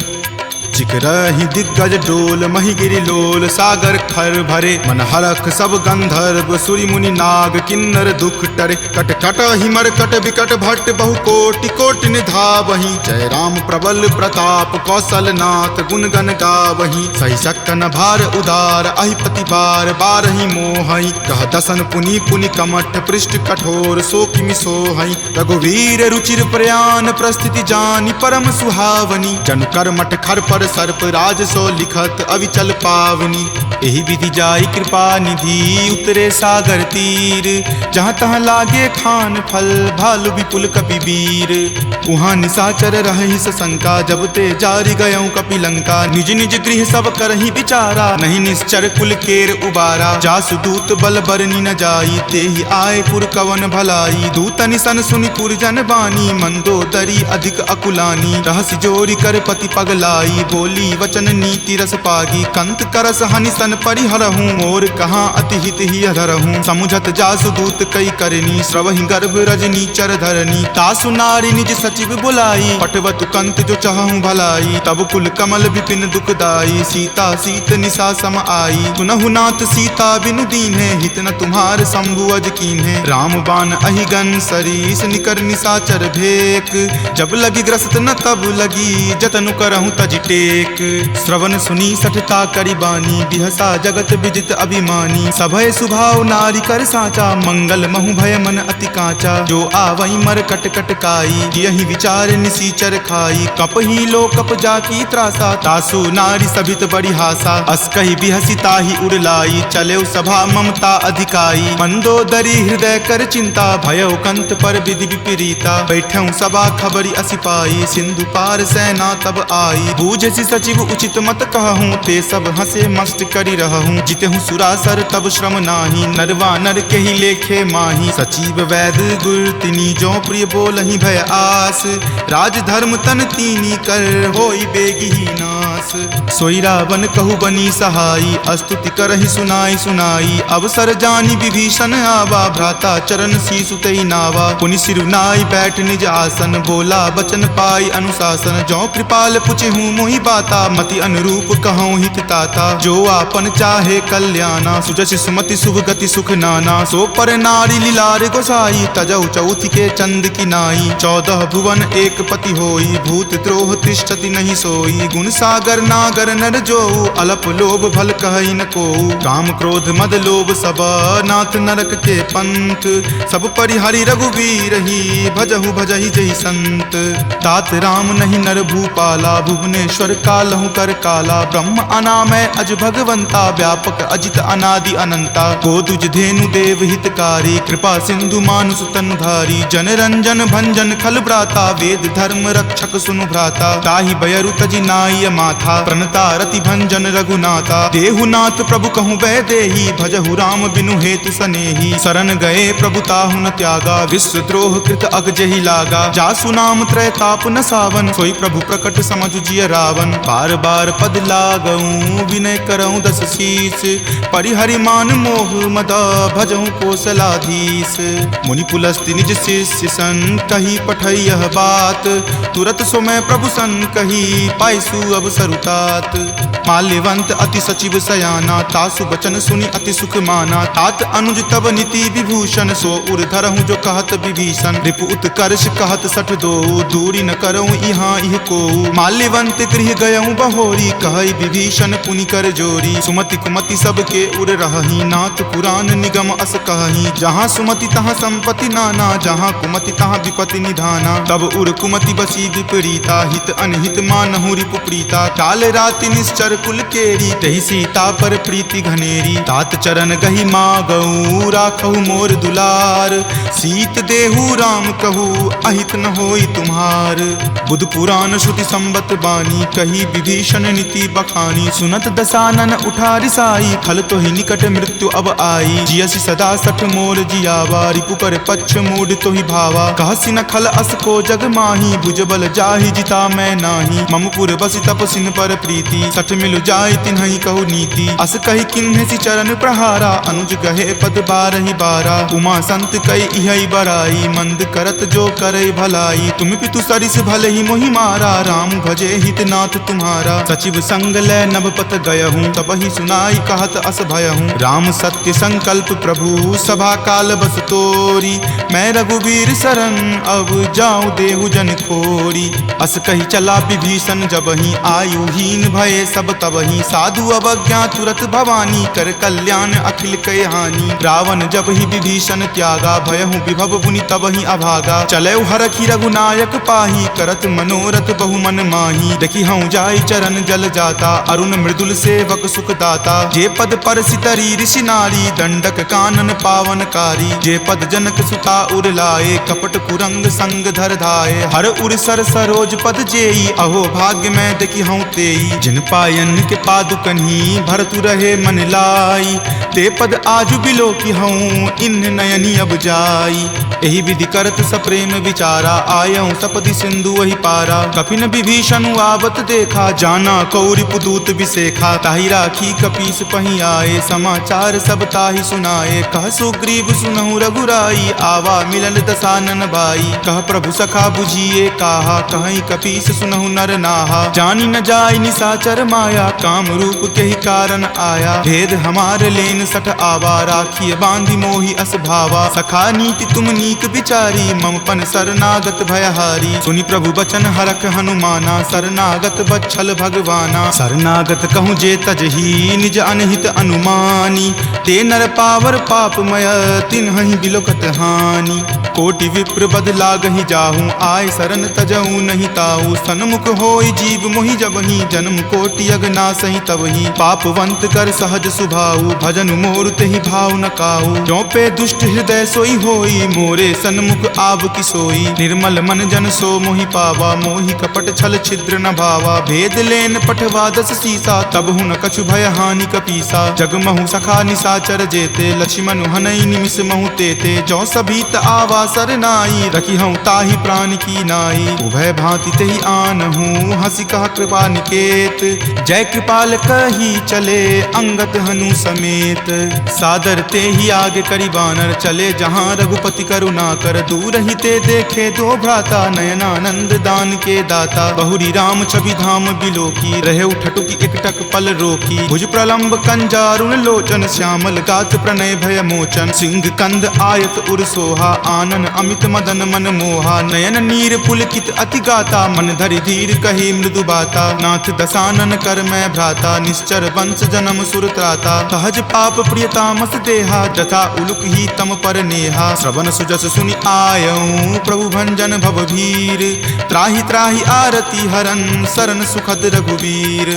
चिकरहि दिग्गज डोल, मही गिरि लोल। सागर खर भरे मन हरख, सब गंधर्व सुरि मुनि नाग। किन्नर दुख टरे, कट कट हिमर कट विकट भट्ट। बहु कोटि कोटि निधावहि, जय राम प्रबल प्रताप। कौशल नाथ गुण गण गावहि, सही सकन भार उदार। अहिपति बार बारहि मोहि, कह दसन पुनि पुनि कमठ। पृष्ठ कठोर सो किमि सोहहि, रघुवीर रुचिर प्रयान। प्रस्थिति जानि परम सुहावनी, जनु कर मठ खर पर सर्प राज सो लिखत अविचल पावनी। एही विधि जाई कृपा निधि उतरे सागर तीर, जहाँ तहाँ लागे खान फल भालु विपुल कपि वीर। उहाँ निशाचर रही सशंका जब ते जारी गयऊँ कपिलंका। निज निज गृह सब करही विचारा नहीं निश्चर कुल केर उबारा। जासु दूत बल बरनी न जाई तेहि आए पुर कवन भलाई। दूत निसन सुनि पुरजन बानी मंदोदरी अधिक अकुलानी। रहसि जोरी कर पति पगलाई बोली वचन नीति रस पागी। कंत करस हनिसन परिहरहूँ और कहाँ अति हित ही अधरहूँ। समुझत जासु दूत कई करनी श्रवहि गर्भ रजनी चर धरनी। तासु नारी निज सचिव बुलाई पटवतु कंत जो चाहूं भलाई। तब कुल कमल विपिन दुखदाई सीता सीत निशा सम आई। सुनहु नाथ सीता बिनु दीन्हे हित न तुम्हार शंभु अज कीन्हे। राम बाण अहिगन सरीस निकर निशाचर भेक। जब लगी ग्रस्त न तब लगी जतनु करहूं तज टेक। श्रवण सुनी सठता करी बानी बिहसा जगत विजित अभिमानी। सभय सुभाव नारी कर साचा मंगल महु भय मन अति काचा। जो आवई मर कट कट काई यही विचार निसीचर खाई। कप ही लो कप जाकी त्रासा तासु नारी सभित बड़ी हासा। अस कही बिहसी ताही उड़लाई चले सभा ममता अधिकाई। मंदोदरी हृदय कर चिंता भयो कंत पर विधि विपरीता। बैठऊ सभा खबरी असिपाई सिंधु पार सेना तब आई। बूझसी सचिव उचित मत कहूँ ते सब हंसे मस्त करी रहूँ। जितहूँ सुरासर तब श्रम नाही नरवा नर के ही लेखे माही। सचिव वैद गुर तिनी जो प्रिय बोलहि भय आस। राज धर्म तन तीनी कर होई बेगी ही नास। सोई रावण कहु बनी सहाई अस्तुति करहि सुनाई सुनाई। अवसर जानी विभीषण आवा भ्राता चरण शीसु तई नावा। पुनि सिरुनाई बैठ निज आसन बोला बचन पाई अनुशासन। जो कृपाल पुछहूँ मोहि बाता मति अनुरूप कहूँ हित ताता। जो आपन चाहे कल्याणा सुजस सुमति शुभ गति सुख नाना। सो पर नारी लीलार गोसाई तजौ चौथ के चंद की नाई। 14 भुवन एक पति होई भूत द्रोह तिष्ठति नहीं सोई। गुण सागर नागर नर जो अलप लोभ भल कहई न को। काम क्रोध मद लोभ सब नाथ नरक के पंथ। सब परिहरि रघुवीर ही भजहु भजहि जहि संत। तात राम नहीं नर भूपाला भुवनेश्वर कालहु कर काला। ब्रह्म अनामय अज भगवंता व्यापक अजित अनादि अनंता। गोदुज धेनु देव हितकारी कृपा सिंधु मानुष तनुधारी। जन रंजन भंजन खल भ्राता वेद धर्म रक्षक सुनु भ्राता। ताहि बयरु तजि नाय माथा प्रणता रति भंजन रघुनाथा। देहुनाथ प्रभु कहूँ वै देही भजहु राम बिनु हेतु सनेही। शरण गए प्रभु ताहु न त्यागा विश्व द्रोह कृत अग जहि लागा। जासु नाम त्रय ताप न सावन सोई प्रभु प्रकट समझु जिय रावण। बार बार पद लागऊं विनय करऊं दस शीस। परिहरि मान मोह मद भजहु कोसलाधीश। मुनि पुलस्ति निज शिष्य सन कही पठई यह बात। तुरत सो मैं प्रभु सन कही पाइसु अवसर तात। माल्यवंत अति सचिव सयाना तासु बचन सुनि अति सुख माना। तात अनुज तब नीति विभूषण सो उर धरहूँ जो कहत विभीषण। रिपु उत्कर्ष कहत सठ दो दूरी न करऊँ यहाँ इह को। माल्यवंत गृह गयऊँ बहोरी कहई विभीषण पुनि कर जोरी। सुमति कुमति सबके उर रहही नाथ पुराण निगम अस कहही। जहाँ सुमति तहाँ संपत्ति नाना जहाँ कुमति तहाँ विपत्ति निधाना। तब उर कुमति बसी विपरीता हित अनहित मानहु रिपु प्रीता। काल राति निश्चर कुल केरी तहि सीता पर प्रीति घनेरी। तात चरण गहि मागऊ राखहु मोर दुलार। सीत देहु राम कहू अहित न होई तुम्हार। बुध पुराण श्रुति संबत बानी कही विभीषण नीति बखानी। सुनत दसानन उठा रिसाई खल तो ही निकट मृत्यु अब आई। जियसि सदा सठ मोर जियावा रिपु पर पक्ष मूड तो ही भावा। कहसि न खल अस को जग माही भुजबल जाहि जिता मैं नाही। ममपुर बसि तपसिन पर प्रीति सठ मिलु जाय तिन्हि कहु नीति। अस कही किन्हेसि चरण प्रहारा अनुज गहे पद बारहि बारा। उमा संत कई इहै बराई मंद करत जो करई भलाई। तुम पितु सरिस भले ही मोहि मारा राम भजे हित नाथ तुम्हारा। सचिव संग लै नभ पत गयहूँ तब ही सुनाई कहत अस भयहूँ। राम सत्य संकल्प प्रभु सभा काल बस तोरी। मैं रघुवीर शरण अब जाऊँ देहु जन खोरी। अस कही चला विभीषण जबहि आयुहीन भये सब तबहि। साधु अवज्ञा तुरत भवानी कर कल्याण अखिल कय हानि। रावण जब ही विभीषण त्यागा भयहु विभव बुनि तबहि अभागा। चले हरखि रघुनायक पाही करत मनोरथ बहु मन माही। देखी हूँ जाई चरण जल जाता, अरुण मृदुल सेवक सुख दाता। जे पद पर सितरी ऋषि नारी, दंडक कानन पावनकारी। जे पद जनक सुता उर लाए, कपट कुरंग संग धर धाये। हर उर सर सरोज पद जेई, अहो भाग्य में देखी हूँ तेई। जिन पायन के पादुकन्ही, भरतु रहे मन लाई। ते पद आजु बिलो की हूँ, इन नयनी अब जाई। एहि विधि करत सप्रेम विचारा, आयऊँ सपदि सिंधु वही पारा। कपिन विभीषण आवत देखा, जाना कौरि पुदूत विसेखा। ताहि राखी कपीस पही आए, समाचार सब ताहि सुनाए। कह सुग्रीव सुनहु रघुराई, आवा मिलन दसानन भाई। कह प्रभु सखा बुझिए काहा, कहीं कपीस सुनहु नर नाहा। जानी न जाय निसाचर माया, काम रूप के ही कारण आया। भेद हमार लेन सठ आवा, राखिए बांधि मोहि अस भावा। सखा नीति तुम नीक विचारी, मम पन शरणागत भयहारी। सुनि प्रभु बचन हरख हनुमाना, शरणागत बच्छल भगवाना। शरणागत कहूँ जे तजही, निज अनहित अनुमानी। ते नर पावर पापमय, तिन्हि बिलोकत हानि। कोटि विप्र बद लागहि जाहूँ, आय शरण तजहूँ नहीं ताऊ। सन्मुख होय जीव मोहि जबहि, जन्म कोटि अगनासहि तबहि। पापवंत कर सहज सुभाऊ, भजन मोर तेहि भाव न काऊ। जो पे दुष्ट हृदय सोई होई, मोरे सन्मुख आब की सोई। निर्मल मन जन सो मोहि पावा, मोहि कपट छल छिद्र न भावा। भेद लेन पठवा दस सीसा, तब हुन कछु भय हानि कपीसा। जग महु सखा निसाचर जेते, लक्ष्मण हनई निमिष महु तेते। जो सभीत आवा सरनाई, रखी हूँ ताहि प्राण की नाई। उभय भांति तेहि आनहूँ, हंसी कहा कृपा निकेत। जय कृपाल कही चले, अंगत हनु समेत। सादर ते ही आगे करी बानर, चले जहाँ रघुपति करुणा कर। दूर ही ते देखे दो भ्राता, नयनानंद दान के दाता। बहुरी राम छवि धाम बिलोकी, रहे उठटुकी एकटक पल रोकी। भुज प्रलंब कंजारुण लोचन, श्यामल गात प्रणय भय मोचन। सिंह कंद आयत उर सोहा, आनन अमित मदन मन मोहा। नयन नीर पुलकित अति गाता, मन धरि धीर कही मृदु बाता। नाथ दसानन कर मैं भ्राता, निश्चर वंश जन्म सुर त्राता। सहज पाप प्रियतामस देहा, जथा उलुक ही तम पर नेहा। श्रवण सुजस सुनि आयऊँ, प्रभु भंजन भवभीर। त्राहि त्राहि आरती हरन, शरण सुखद रघुवीर।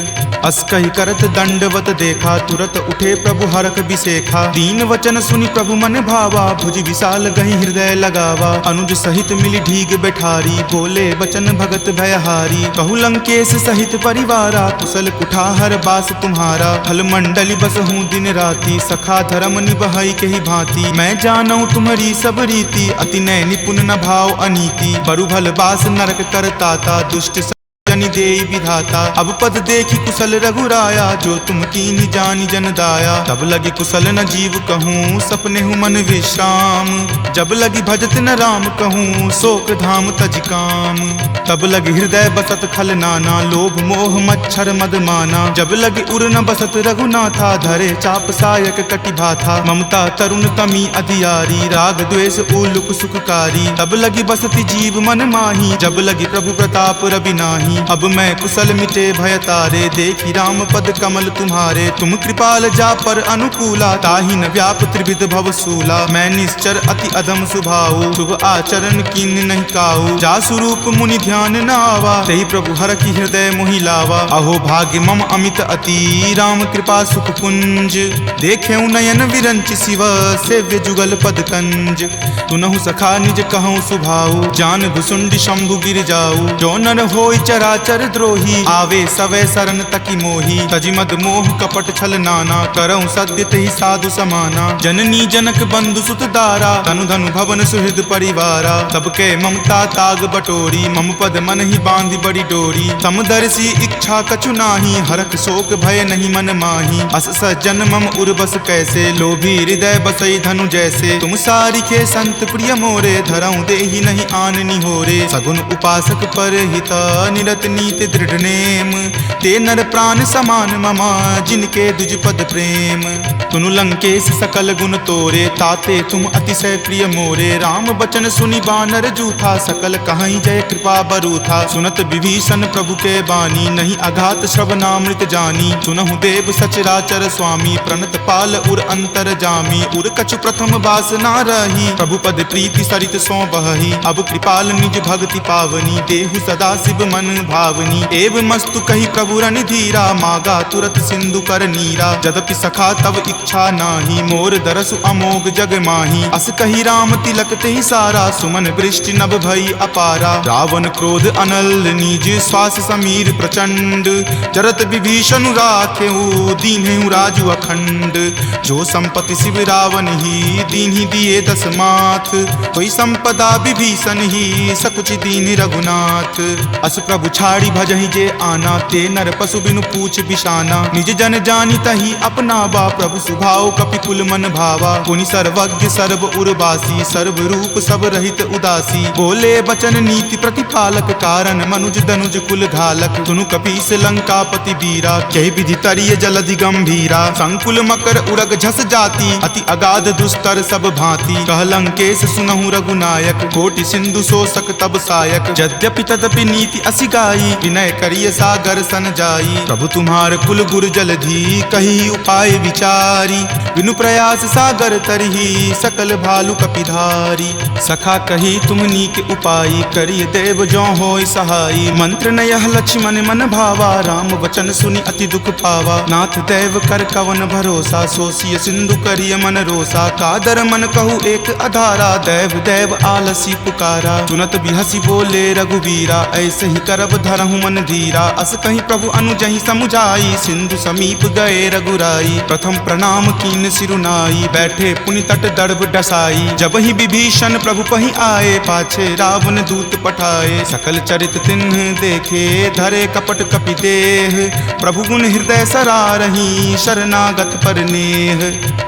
अस कहि करत दंडवत देखा, तुरत उठे प्रभु हरख बिसेखा। दीन वचन सुनि प्रभु मन भावा, भुज विशाल गहि हृदय लगावा। अनुज सहित मिली ढीग बैठारी, बोले वचन भगत भयहारी। कहु लंकेश सहित परिवारा, कुशल कुठार बास तुम्हारा। फल मंडली बस हूँ दिन राति, सखा धर्म निबहई के ही भांति। मैं जानऊँ तुम्हारी सब रीति, अति नय निपुण न भाव अनीति। बरु भल बास नरक करताता, दुष्ट जनि देई विधाता। अब पद देखी कुशल रघुराया, जो तुम कीन्ही जानी जन दाया। तब लगी कुशल न जीव कहूँ, सपने हूँ मन विश्राम। जब लगी भजत न राम कहूँ, शोक धाम तज काम। तब लगी हृदय बसत खल नाना, लोभ मोह मच्छर मद माना। जब लगी उर न बसत रघुनाथा, धरे चाप सायक कटि भाथा। ममता तरुण तमी अधियारी, राग द्वेष उलुक सुखकारी। तब लगी बसती जीव मन माही, जब लगी प्रभु प्रताप रवि नाही। अब मैं कुशल मिटे भय तारे, देखी राम पद कमल तुम्हारे। तुम कृपाल जा पर अनुकूला, ताहि न व्याप त्रिविध भव सूला। मैं निश्चर अति अधम सुभाऊ, शुभ आचरण कीन नहीं काऊ। जा स्वरूप मुनि ध्यान न आवा, तेहि प्रभु हर की हृदय मोहि लावा। अहो भाग्य मम अमित अति, राम कृपा सुख पुंज। देखे नयन विरंच शिव, सेव्य जुगल पद कंज। तुनहु सखा निज कहूँ सुभाऊ, जान भुसुंडी शंभु गिर जाऊ। जो नर होय चराचर द्रोही, आवे सवै शरण तकी मोही। तजि मद मोह कपट छल नाना, करऊँ सद्य तेहि साधु समाना। जननी जनक बंधु सुत दारा, तनु धनु भवन सुहृद परिवारा। सबके ममता ताग बटोरी, मम पद मन ही बांधि बड़ी डोरी। समदर्शी इच्छा कछु नाही, हरख शोक भय नहीं मन माही। अस सज्जन मम उर्वस कैसे, लोभी हृदय बसई धनु जैसे। तुम सारिखे संत प्रिय मोरे, धरऊँ देहि नहीं आन निहोरे। सगुन उपासक पर हिता, निरत नीति दृढ़ नेम। ते नर प्राण समान ममा, जिनके दुज पद प्रेम। तुनु लंकेश सकल गुण तोरे, ताते तुम अतिशय प्रिय मोरे। राम बचन सुनि बानर जूथा, सकल कहाई जय कृपा बरूथा। सुनत विभीषण प्रभु के बानी, नहीं अघात श्रवणामृत जानी। सुनहु देव सचराचर स्वामी, प्रणत पाल उर अंतर जामी। उर कछु प्रथम बास ना रही, प्रभु पद प्रीति सरित सो बहही। अब कृपाल निज भक्ति पावनी, देहु सदा शिव मन भावनी। एव मस्तु कही प्रभु रन धीरा, मागा तुरत सिंधु कर नीरा। जदपि सखा तब इच्छा नाही, मोर दरसु अमोघ जग माही। अस कही राम तिलक ते सारा, सुमन वृष्टि नभ भई अपारा। रावण क्रोध अनल निज, श्वास समीर प्रचंड। जरत विभीषण राखेऊ, दीन्हु राजु अखंड। जो संपत्ति शिव रावण ही, दीन्हि दिए दस माथ। कोई संपदा विभीषण ही, सकुच दीन रघुनाथ। अस प्रभु छाड़ी भजहि जे आना, ते नर पशु बिनु पूछ बिशाना। निज जन जानी तही अपना बा, प्रभु सुभाव कपिकुल मन भावा। पुनि सर्वज्ञ सर्व उर्वासी, सर्व रूप सब रहित उदासी। बोले बचन नीति प्रतिपालक, कारण मनुज दनुज कुल घालक। सुनु कपीस लंकापति बीरा, कहि विधि तरिय जलधि गंभीरा। संकुल मकर उरग झस जाति, अति अगाध दुस्तर सब भांति। कह लंकेश सुनहु रघुनायक, कोटि सिंधु शोषक तब सायक। यद्यपि तदपि नीति असि गाई, विनय करिय सागर सन जाई। प्रभु तुम्हार कुल गुर जलधि, कही उपाय विचारी। बिनु प्रयास सागर तरही, सकल भालु कपिधारी। सखा कही तुम नीक उपाय, करिय देव जो होय सहाई। मंत्र न यह लक्ष्मण मन भावा, राम वचन सुनि अति दुख पावा। नाथ देव कर कवन भरोसा, सोसिय सिंधु करिय मन रोसा। कादर मन कहु एक अधारा, देव देव आलसी पुकारा। सुनत बिहसी बोले रघुवीरा, ऐसे ही करब धरहु मन धीरा। अस कहीं प्रभु अनुजहि समुझाई, सिंधु समीप गए रघुराई। प्रथम प्रणाम कीन सिरुनाई, बैठे पुनि तट दर्भ डसाई। जब ही विभीषण प्रभु पहि आए, पाछे रावण दूत पठाए। सकल चरित तिन्ह देखे, धरे कपट कपि देह। प्रभु गुण हृदय सरारही, शरणागत पर नेह।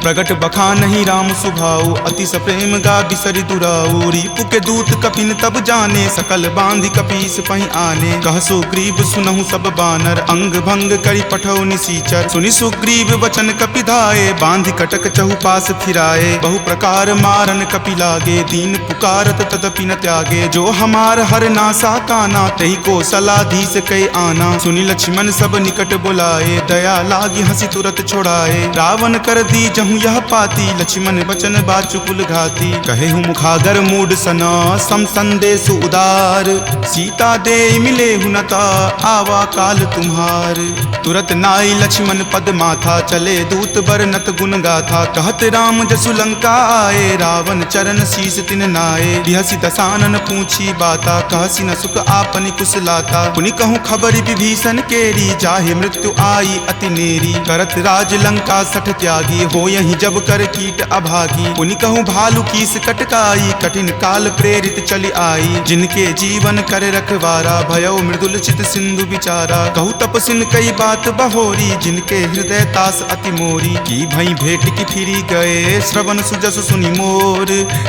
प्रगट बखानहि राम सुभाऊ, अति सप्रेम गा बिसरि दुराऊ। रिपु के दूत कपिन तब जाने, सकल बांधि कपीस पहि आने। कह सुग्रीव सुनहु सब बानर, अंग भंग करि पठौ निसीचर। सुनि सुग्रीव वचन कपिधाए, बांधि कटक चहुपास फिराए। बहु प्रकार मारन कपि लागे, दीन पुकारत तदपि न त्यागे। जो हमार हर नासा काना, तहि को सलाधीस कई आना। सुनि लक्ष्मण सब निकट बुलाए, दया लागी हंसी तुरत छोड़ाए। रावण कर दी जहु यह पाती, लक्ष्मण बचन बाचु कुल घाती। कहे हूँ मुखागर मूड सना, सम संदेश उदार। सीता दे मिले हुनता, आवा काल तुम्हार। तुरत नाई लक्ष्मण पद माथा, चले दूत बरनत गुण गाथा। कहत राम जसु लंका आए, रावण चरण शीस तिन नाए। बिहसी दसानन पूछी बाता, कहसी न सुख आपनि कुशलाता। पुनि कहूँ खबरि विभीषण केरी, जाहे मृत्यु आई अति नेरी। करत राज लंका सठ त्यागी, हो यही जब कर कीट अभागी। पुनि कहूँ भालू कीस कटकाई, कठिन काल प्रेरित चली आई। जिनके जीवन कर रखवारा, भयो मृदुल चित सिंधु विचारा। कहूँ तपसिन कई बात बहोरी, जिनके हृदय तास अति मोरी। की भई भेंट की फिरी गए, श्रवण सुजस सुनि मोर।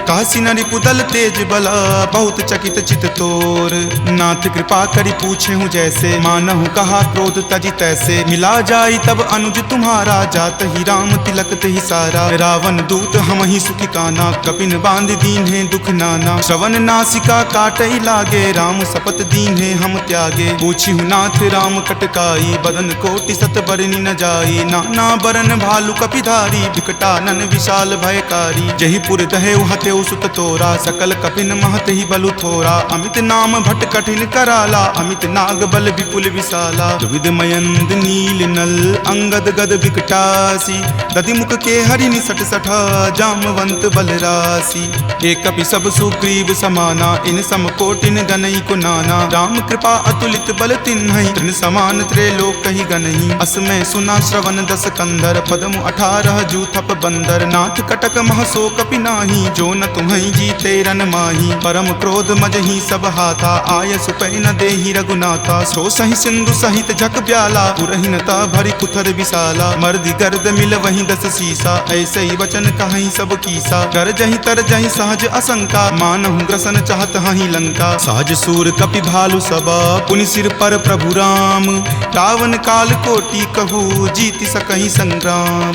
कहसी न रिपुदल तेज बला, बहुत चकित चित तोर। नाथ कृपा करि पूछे हूँ जैसे, मानहु कहा क्रोध तजी तैसे। मिला जाई तब अनुज तुम्हारा, जात ही राम तिलक तेहि सारा। रावण दूत हम ही सुखी काना, कपिन बांध दीन है दुख नाना। श्रवण नासिका काटई लागे, राम शपथ दीन है हम त्यागे। पूछी हूँ नाथ राम कटकाई, बदन कोटि सत बरनी न जाई। नाना बरन भालू कपिधारी, विकटानन विशाल भयकारी। जही पुर दहेउ हतेउ सुत तोरा, सकल कपिन महत ही बलु थोरा। अमित नाम भट कठिन कराला, अमित नाग बल विपुल विशाला। द्विविध मयंद नील नल, अंगद गद विकटासी। दधि मुख के हरि निसट सठा, जामवंत बलरासी। एक कपि सब सुग्रीव समाना, इन सम कोटिन गनई को नाना। राम कृपा अतुलित बल तिन्हई, तृण समान त्रैलोक कहि गनहि। असमय सुना श्रवण दस कंदर, पदमु 18 जूथप बंदर। नाथ कटक महसो कपि नाही, जो न तुम्हई जीते रन माही। परम क्रोध मजहि सब हाथा, आय सुपै न देहि रघुनाथा। सो सहि सिंधु सहित झक ब्याला, पुरहिनता भरि कुथर विशाला। मर्दि गर्द मिल वहीं दस सीसा, ऐसे ही वचन कहीं सब कीसा। कर जहि तर जहि सहज असंका, मानहु ग्रसन चाहत हहि लंका। सहज सूर कपि भालु सबा, पुनि सिर पर प्रभु राम। रावण काल कोटि कहू, जीति सकहि संग्राम।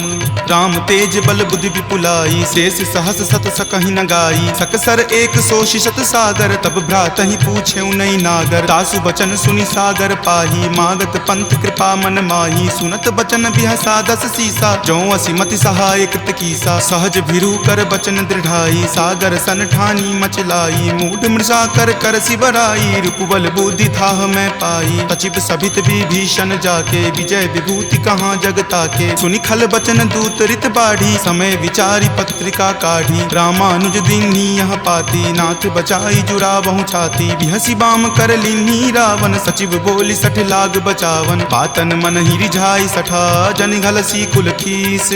राम तेज बल बुद्धि विपुलाई, शेष सहस सत सकहि न गाई। सकसर एक सोषि शत सागर, तब भ्रातहि पूछे नई नागर। तासु बचन सुनि सागर पाही, मागत पंथ कृपा मन माही। सुनत बचन बिहसा दस सीसा, जो असिमति सहाय कृत कीसा। सहज भिरू कर बचन दृढ़ाई, सागर सन ठानी मचलाई। मूढ़ मृषा कर कर सिबराई, रिपुबल बुद्धि थाह मैं पाई। सचिव सभित विभीषण जाके, विजय विभूति कहाँ जगता के। सुनि खल बचन दूत रित बाढ़ी, समय विचारी पत्रिका काढ़ी। रामानुज दीन्ही यह पाती, नाथ बचाई जुरावहु छाती। बिहसी बाम कर लीन्ही रावण, सचिव बोली सठ लाग बचावन। बातन मन ही रिझाई सठा, जन घलसी कुल खीस।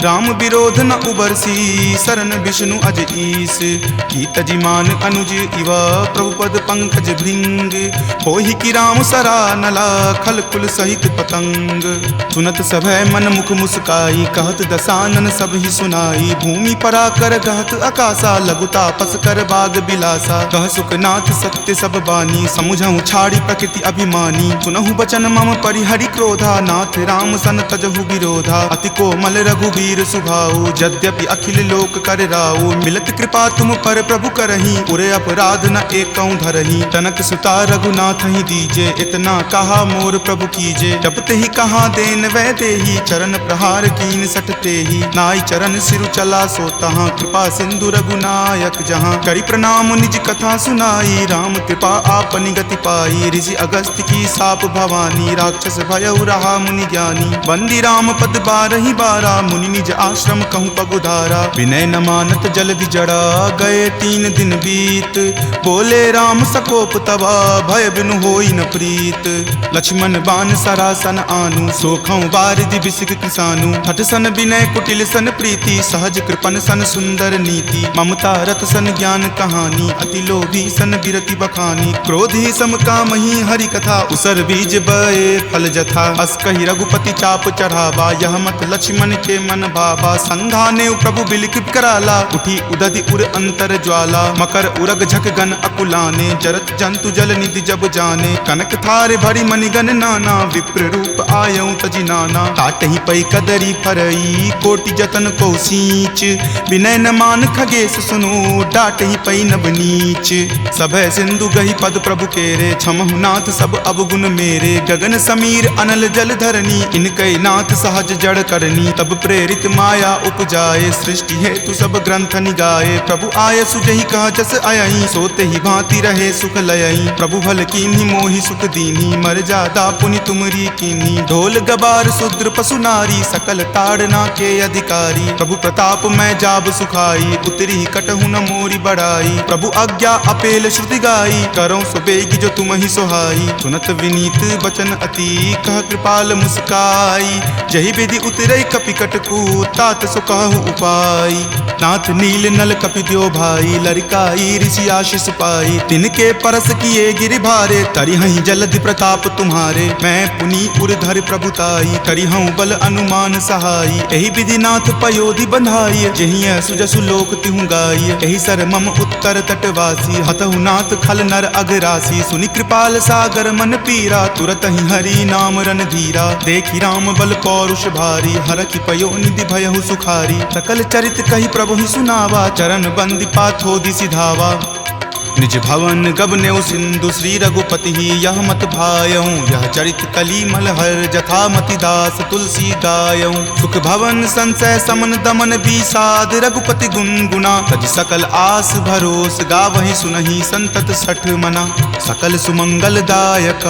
राम विरोध न उबरसी, शरण विष्णु अज ईस। कीत जिमान अनुज इवा, प्रभु पद पंकज भृंग। होहि कि राम सरा नला, खल कुल सहित पतंग। सुनत सभय मन मुख मुस्काई, कहत दसानन सब ही सुनाई। भूमि परा कर कहत आकाशा, लघु तापस कर बाग बिलासा। कह सुखनाथ सत्य सब बानी, समुझहु छाड़ी प्रकृति अभिमानी। सुनहु बचन मम परिहरि क्रोधा, नाथ राम सन तजहु विरोधा। अति कोमल रघुवीर सुभाऊ, यद्यपि अखिल लोक कर राऊ। मिलत कृपा तुम पर प्रभु करही, उरे अपराध न एकौ धरही। तनक सुता रघुनाथ ही दीजे, इतना कहा मोर प्रभु कीजे। जब ते ही कहा देन वै देही, चरण प्रहार कीन सटते ही। नाई चरण सिरु चला सो तहाँ, कृपा सिंधु रघुनायक जहाँ। करि प्रणाम निज कथा सुनाई, राम कृपा आपनि गति पाई। ऋषि अगस्त्य की साप भवानी, राक्षस भयउ रहा मुनि ज्ञानी। बंदी राम पद बारहि बारा, मुनि निज आश्रम कहूँ पगुधारा। विनय न मानत जलधि जड़ा, गए 3 दिन बीत। बोले राम सकोप तबा, भय बिनु होई न प्रीत। लक्ष्मण बान सरासन आनु, सोखौ बारिधि बिसिक किसानु। हठ सन विनय कुटिल सन प्रीति, सहज कृपन सन सुंदर नीति। ममता रत सन ज्ञान कहानी, अति लोभी सन बिरति बखानी। क्रोधी सम कामहि हरि कथा, उसर बीज बए फल जथा। अस कहि रघुपति चाप चढ़ावा, यह मत लक्ष्मण के मन भावा। संघाने प्रभु बिलकित कराला, उठी उदधि उर अंतर ज्वाला। मकर उरग झक गन अकुलाने, जरत जंतु जल निधि जब जाने। कनक थार भरी मणिगन नाना, विप्र रूप आयऊ तजि नाना। काटहि पै कदरी फरई, कोटि जतन को सींच। विनय न मान खगेश सुनो, डाटहि पै नब नीच। सभय सिंधु गहि पद प्रभु केरे, क्षमहु नाथ सब अवगुण मेरे। गगन समीर अनल जल धरनी, इनकै नाथ सहज जड़ करनी। तब प्रेरित माया उपजाए, सृष्टि हेतु सब ग्रंथ निगाए। प्रभु आय सुजहि कह जस अयहि, सोते ही भांति रहे सुख लयहि। प्रभु भल कीन्ही मोहि सुख दीन्ही, मर्यादा पुनि तुमरी कीन्ही। ढोल गबार शूद्र पशु नारी, सकल ताड़ना के अधिकारी। प्रभु प्रताप मैं जाब सुखाई, उतरी कटहु न मोरी बढ़ाई। प्रभु आज्ञा अपेल श्रुति गाई, करौ सुबेगी जो तुम ही सोहाई। सुनत विनीत बचन अति, कह कृपाल मुस्काई। जहि विधि उतरई कपि कटकू, तात सो कहु उपाय। नाथ नील नल कपि द्यो भाई, लरिकाई ऋषि आशीष पाई। तिनके परस किए गिरि भारे, तरिहहि जलधि प्रताप तुम्हारे। मैं पुनि उरधर प्रभुताई, करिहउँ बल अनुमान सहाई। एहि विधि नाथ पयोधि बंधाई, जहिं सुजसु लोक तिहु गाई। एहि सर मम उत्तर तटवासी, हतहु नाथ खल नर अघरासी। सुनि कृपाल सागर मन पीरा, तुरत ही हरि नाम रन धीरा। देखि राम बल पौरुष भारी, हरखि पयो निधि भयहु सुखारी। सकल चरित कहि प्रभु ही सुनावा, चरण बंदी पाथोधि सिधावा। निज भवन गबनेउ सिंधु, श्री रघुपति ही यह मत भायऊँ। यह चरित कली मलहर, जथा मति दास तुलसी गायऊँ। सुख भवन संशय समन दमन विषाद, रघुपति गुनगुना। तज सकल आस भरोस, गावहि सुनहि संतत सठ मना। सकल सुमंगल दायक,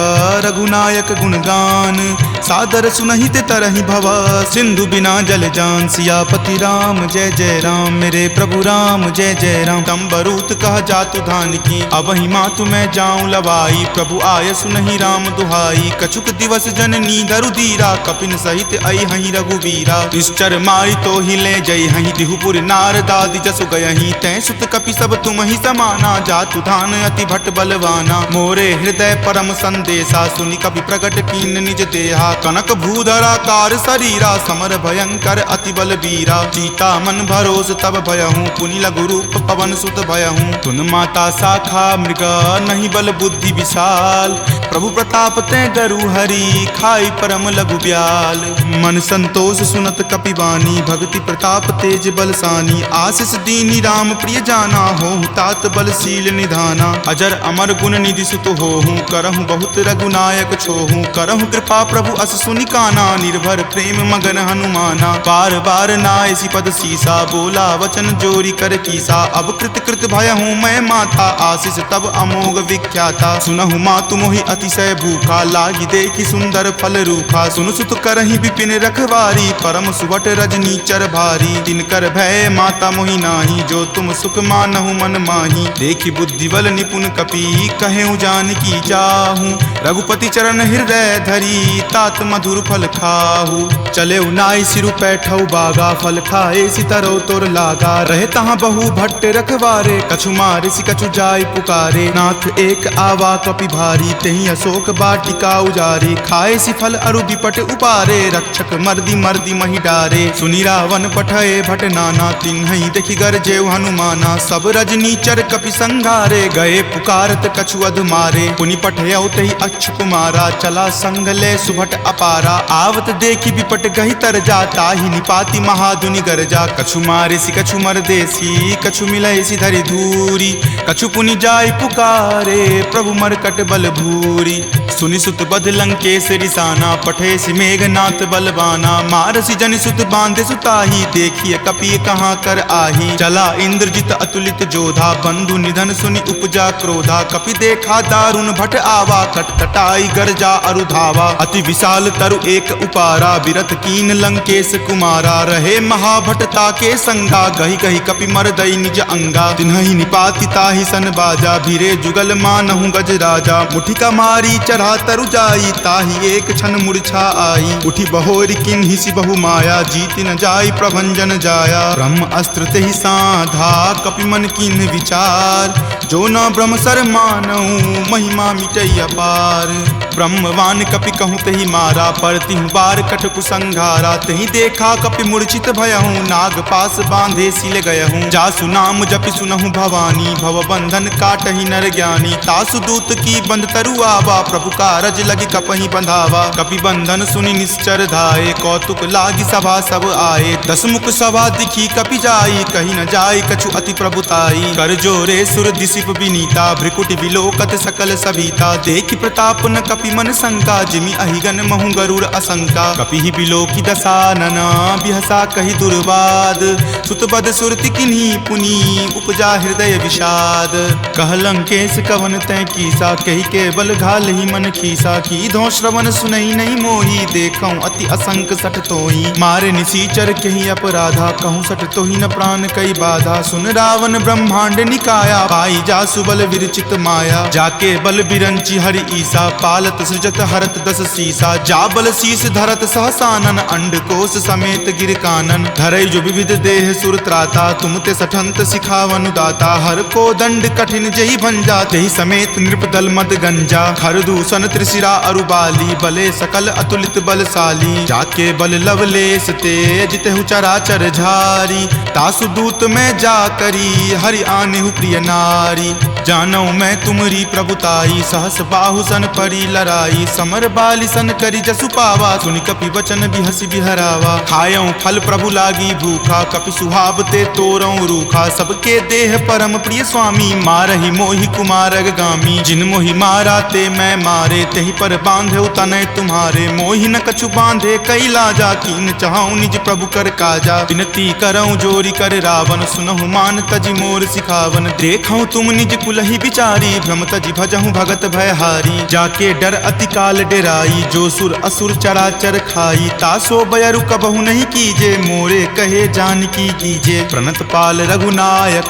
रघुनायक गुणगान। सादर सुनहि ते तरहि भवा, सिंधु बिना जल जान। सियापति राम जय जय राम, मेरे प्रभु राम जय जय राम। तंबरूत कह जातु धान की, अबहि मातु मैं जाऊं लवाई। प्रभु आय सुनहि राम दुहाई, कछुक दिवस जननी धरु धीरा। कपिन सहित अइहहि रघुवीरा, निश्चर मारि तो ही ले जइहहि। दिहुपुर नारदादि जसु गयहि, तै सुत कपि सब तुम ही समाना। जातु धान अति भट बलवाना, मोरे हृदय परम संदेशा। सुनि कपि प्रगट कीन निज देहा, कनक भूधराकार शरीरा। समर भयंकर अति बल बीरा, चीता मन भरोस तब भयहूँ। पुनि लघु रूप पवन सुत भयहूँ, तुन माता शाखा मृगा। नहीं बल बुद्धि विशाल, प्रभु प्रताप ते गरु हरि। खाई परम लघु ब्याल, मन संतोष सुनत कपि वाणी। भक्ति प्रताप तेज बलसानी, आशीष दीनी राम प्रिय जाना। होहु तात बलशील निधाना, अजर अमर गुण निधि सुत होहु। करहु बहुत रघुनायक छोहु, करहु कृपा प्रभु बस सुनि काना, निर्भर प्रेम मगन हनुमाना। बार बार नायसी पद सीसा, बोला वचन जोरी कर कीसा। अब कृत कृत भय हूँ मैं माता, आशीष तब अमोघ विख्याता। सुनहु मातु मोहि अतिशय भूखा, लागी देखी सुंदर फल रूखा। सुन सुत करहि विपिन रखवारी, परम सुवट रजनी चर भारी। तिनकर भय माता मोहि नाही, जो तुम सुख मानहु मन माही। देखी बुद्धि बल निपुण कपि, कहेउ जानकी चाहूं। रघुपति चरण हृदय धरी, तात मधुर फल खाहू। चले नाई सिरु पैठऊ बागा, फल खाए सितरो तोर लागा। रहे तहाँ बहु भट्ट रखवारे, कछु मारे सि कछु जाय पुकारे। नाथ एक आवा कपि भारी, तेहि अशोक बाटिका उजारे। खाए सि फल अरु बिपट उपारे, रक्षक मर्दी मर्दी महि डारे। सुनि रावण पठए भट नाना, तिन्हि देखि गरजेउ हनुमाना। सब रजनी चर कपि संघारे, गए पुकारत कछु अध मारे। पुनि पठयउ तेहि अक्षप मारा, चला संग ले सुभट अपारा। आवत देखि बिपट गहि तर जा, ताहि निपाति महाधुनि गरजा। कछु मारे सि कछु मर देसी, कछु मिलय सि धरि धूरी। कछु पुनि जाय पुकारे, प्रभु मरकट बल भूरी। सुनि सुत बध लंकेश रिसाना, पठे सि मेघनाथ बलवाना। मारसि जनि सुत बांधे सुताही, देखिए कपि कहाँ कर आही। चला इंद्रजित अतुलित जोधा, बंधु निधन सुनि उपजा क्रोधा। कपि देखा दारुण भट आवा, कटकटाई गरजा अरु धावा। अति विशाल तरु एक उपारा, बिरत कीन लंकेश कुमारा। रहे महाभटता के संगा, गहि गहि कपि मरदई निज अंगा। तिन्हि निपाति ताहि सन बाजा, भीरे जुगल मानहु गज राजा। मुठिका मारी चढ़ा तरु जाई, ताहि एक क्षण मूर्छा आई। उठी बहोरी किन्हि सि बहु माया, जीत न जाई प्रभंजन जाया। ब्रह्म अस्त्र तेहि साधा, कपि मन किन्हि विचार। जो न ब्रह्म सर मानहु, महिमा मिटई अपार। ब्रह्मवान कपि कहूँ तेहि मारा, पर तिहु बार कटकु संघारा। तेहि देखा कपि मूर्छित भयहूँ, नाग पास बांधे सिल गयहूँ। जासु नाम जपि सुनहु भवानी, भव बंधन काटहि नर ज्ञानी। तासु दूत की बंध तरु आवा, प्रभु कारज लगी कपहि बंधावा। कपि बंधन सुनि निश्चर धाये, कौतुक लागी सभा सब आए। दस मुख सभा दिखी कपि जाई, कही न जाय कछु अति प्रभुताई। कर जोरे सुर दिसिप विनीता, भ्रिकुटि विलोकत सकल सभीता। देखि प्रताप न कपि मन शंका, जिमि अहिगन महु गरुड़ असंका। कपि ही बिलोकि दसानना, बिहसा कहि दुर्वाद। सुतबद सुरति किन्ही पुनि, उपजा हृदय विषाद। कह लंकेश कवन तै कीसा, कहि के बल घाल ही मन खीसा। की धो श्रवण सुनई नहीं मोही, देखऊं अति असंक सठ तोही। मारे निसीचर कहि अपराधा, कहूँ सठ तोही न प्राण कई बाधा। सुन रावण ब्रह्मांड निकाया, पाई जासु बल विरचित माया। जाके बल बिरंची हरि ईसा, पालत सृजत हरत दस सीसा। जा बल शीस धरत सहसानन, अंड कोश समेत गिर कानन। धरई जो विविध देह सुर त्राता, तुम ते सठंत सिखावनु दाता। हर को दंड कठिन जहि भंजा, तेहि समेत नृपदल मद गंजा। खर दूषण त्रिशिरा अरुबाली, बले सकल अतुलित बलशाली। जाके बल लवलेश तेज, तेहु चराचर झारी। तासु दूत में जा करी, हरि आनेहु प्रिय नारी। जानौ मैं तुमरी प्रभुताई, सहस बाहु सन परी लराई। समर बाली सन करी जसु पावा, सुनि कपि वचन बिहसि बिहरावा। खायऊं फल प्रभु लागी भूखा, कपि सुहावते तोरऊं रूखा। सबके देह परम प्रिय स्वामी, मारहि मोहि कुमारग गामी। जिन मोहि मारा ते मैं मारे, तेहि पर बांधे तनय तुम्हारे। मोहि न कछु बांधे कई लाजा, कीन चाहूं निज प्रभु कर काजा। विनती करऊं जोरी कर रावण, सुनहु मान तजि मोर सिखावन। देखऊं तुम निज कुलहि बिचारी, भ्रम तजि भजहूं भगत भयहारी। जाके डर अति काल डेराई, जो सुर असुर चराचर खाई। तासो बयरु कबहु नहीं कीजे, मोरे कहे जानकी कीजे। प्रणत पाल रघुनायक,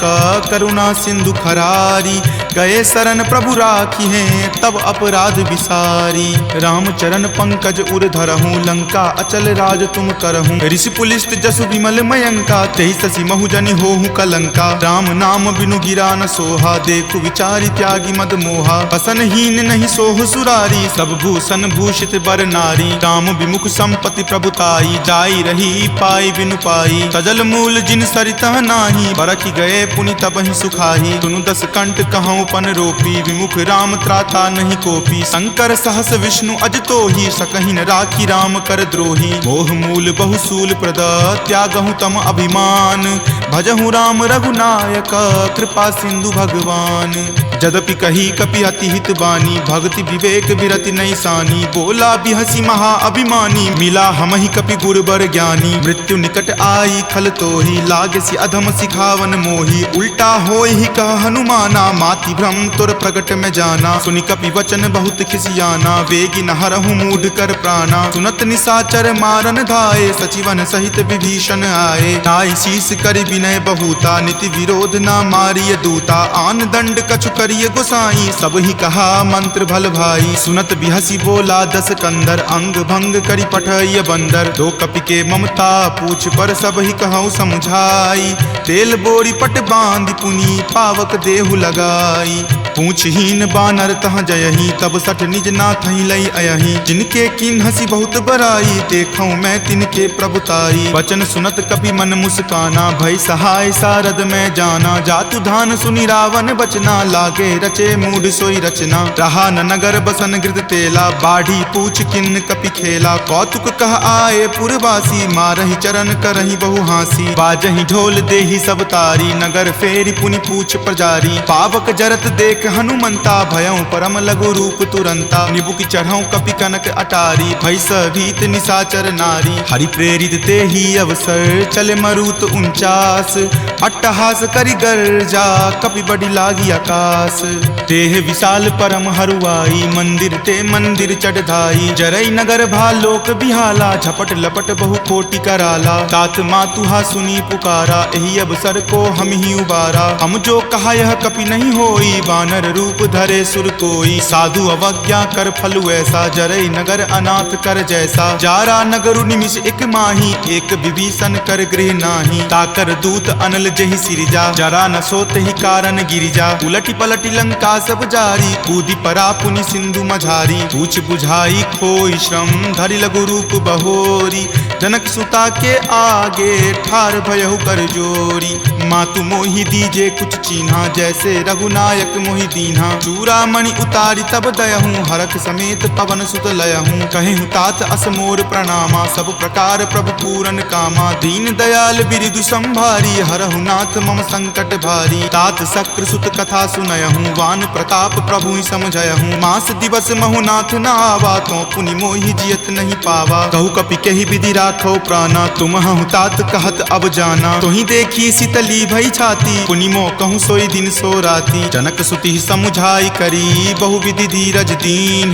करुणा सिंधु खरारी। गए शरण प्रभु राखी हैं, तब अपराध विसारी। राम चरण पंकज उर धरहूँ, लंका अचल राज तुम करहूँ। ऋषि पुलिस्त जसु विमल मयंका, तेहि ससि महु जनि होहु कलंका। राम नाम बिनु गिरा न सोहा, देखु विचारि त्यागी मद मोहा। बसनहीन नहीं सोह सुरारी, सब भूषण भूषित बर नारी। राम विमुख संपत्ति प्रभुताई, जाई रही पाई बिनु पाई। सजल मूल जिन सरितह नाही, बरखि गए पुनि तबहि सुखाही। तुनु दस कंठ कहूँ पन रोपी, विमुख राम त्राता नहीं कोपी। शंकर सहस विष्णु अज तोहि, सकहि न राखी राम कर द्रोही। मोह मूल बहुसूल प्रद, त्यागहु तम अभिमान। भजहु राम रघुनायक, कृपा सिंधु भगवान। जदपि कही कपि अति हित बानी, भक्ति विवेक विरति नहीं सानी। बोला बिहसी महा अभिमानी, मिला हमहि कपि गुरबर ज्ञानी। मृत्यु निकट आई खल तोहि, लागे सि अधम सिखावन मोहि। उल्टा होई ही कह हनुमाना, माति भ्रम तुर प्रगट में जाना। सुनि कपि वचन बहुत खिसियाना, वेगी न हरहु मूढ़ कर प्राणा। सुनत निशाचर मारन धाये, सचिवन सहित विभीषण आए। नाई शीस करि विनय बहुता, नीति विरोध न मारिय दूता। आन दंड कछु करिय गोसाई, सब ही कहा मंत्र भल भाई। सुनत बिहसी बोला दस कंदर, अंग भंग करि पठय बंदर। दो कपि के ममता पूछ पर, सब ही कहूँ समझाई। तेल बोरी पट बांध पुनी, पावक देहु लगाई। पूछहीन बानर तह जयही, तब सठ निज नाथ ही लई अयही। जिनके किन हसी बहुत बराई, देखूं मैं तिनके प्रभुताई। वचन सुनत कपि मन मुस्काना, भय सहाय सारद में जाना। जातु धान सुनि रावण बचना, लागे रचे मूढ़ सोई रचना। रहा न नगर बसन गृत तेला, बाढ़ी पूछ किन्न कपि खेला। कौतुक कह आए पुरवासी, मारहि चरण करहि बहु हासी। बाजहि ढोल देहि सब तारी, नगर फेरी पुनि पूछ प्रजारी। पावक जरत देख हनुमंता, भयं परम लघु रूप तुरंता। निबुक चढ़ऊ कपि कनक अटारी, भय भीत निशाचर नारी। हरि प्रेरित ते ही अवसर, चले मरुत 49। अट्टहास करि गर्जा, कपि बड़ी लागी आकाश। देह विशाल परम हरुआई, मंदिर ते मंदिर चढ़ाई। जरई नगर भालोक बिहाला, झपट लपट बहु कोटि कराला। तात मातुहा सुनी पुकारा, एहि अवसर को हम ही उबारा। हम जो कहा यह कपि नहीं होई, वानर रूप धरे सुर कोई। साधु अवज्ञा कर फलु ऐसा, जरई नगर अनाथ कर जैसा। जारा नगरु निमिष एक माही, एक विभीषण कर गृह नाही। ताकर दूत अनल जहि सिरिजा, जरा न सोत ही कारण गिरिजा। उलटी पलटी लंका सब जारी, कूदी परा पुनि सिंधु मझारी। पूछ बुझाई खोई श्रम, धरि लघु रूप बहोरी। जनक सुता के आगे, ठार भयहु कर जोरी। मातु मोहि दीजे कुछ चीन्हा, जैसे रघुनायक मोहि दीन्हा। चूड़ामणि उतारी तब दयहूँ, हरख समेत पवन सुत लयहूँ। कहेहूँ तात असमोर प्रणामा, सब प्रकार प्रभु पूरन कामा। दीन दयाल बिरिदु संभारी, हरहु नाथ मम संकट भारी। तात शक्र सुत कथा सुनयहूँ, वान प्रताप प्रभु ही समझयहूँ। मास दिवस महु नाथ न आवा, तो पुनि मोहि जियत नहीं पावा। कहु कपि केहि विधि राखो प्राणा, तुम हूँ तात कहत अब जाना। तुहि देखी शीतली भई छाती, पुनि मो कहूँ सोई दिन सो राती। जनक सुति समुझाई करी, बहु विधि धीरज दीन।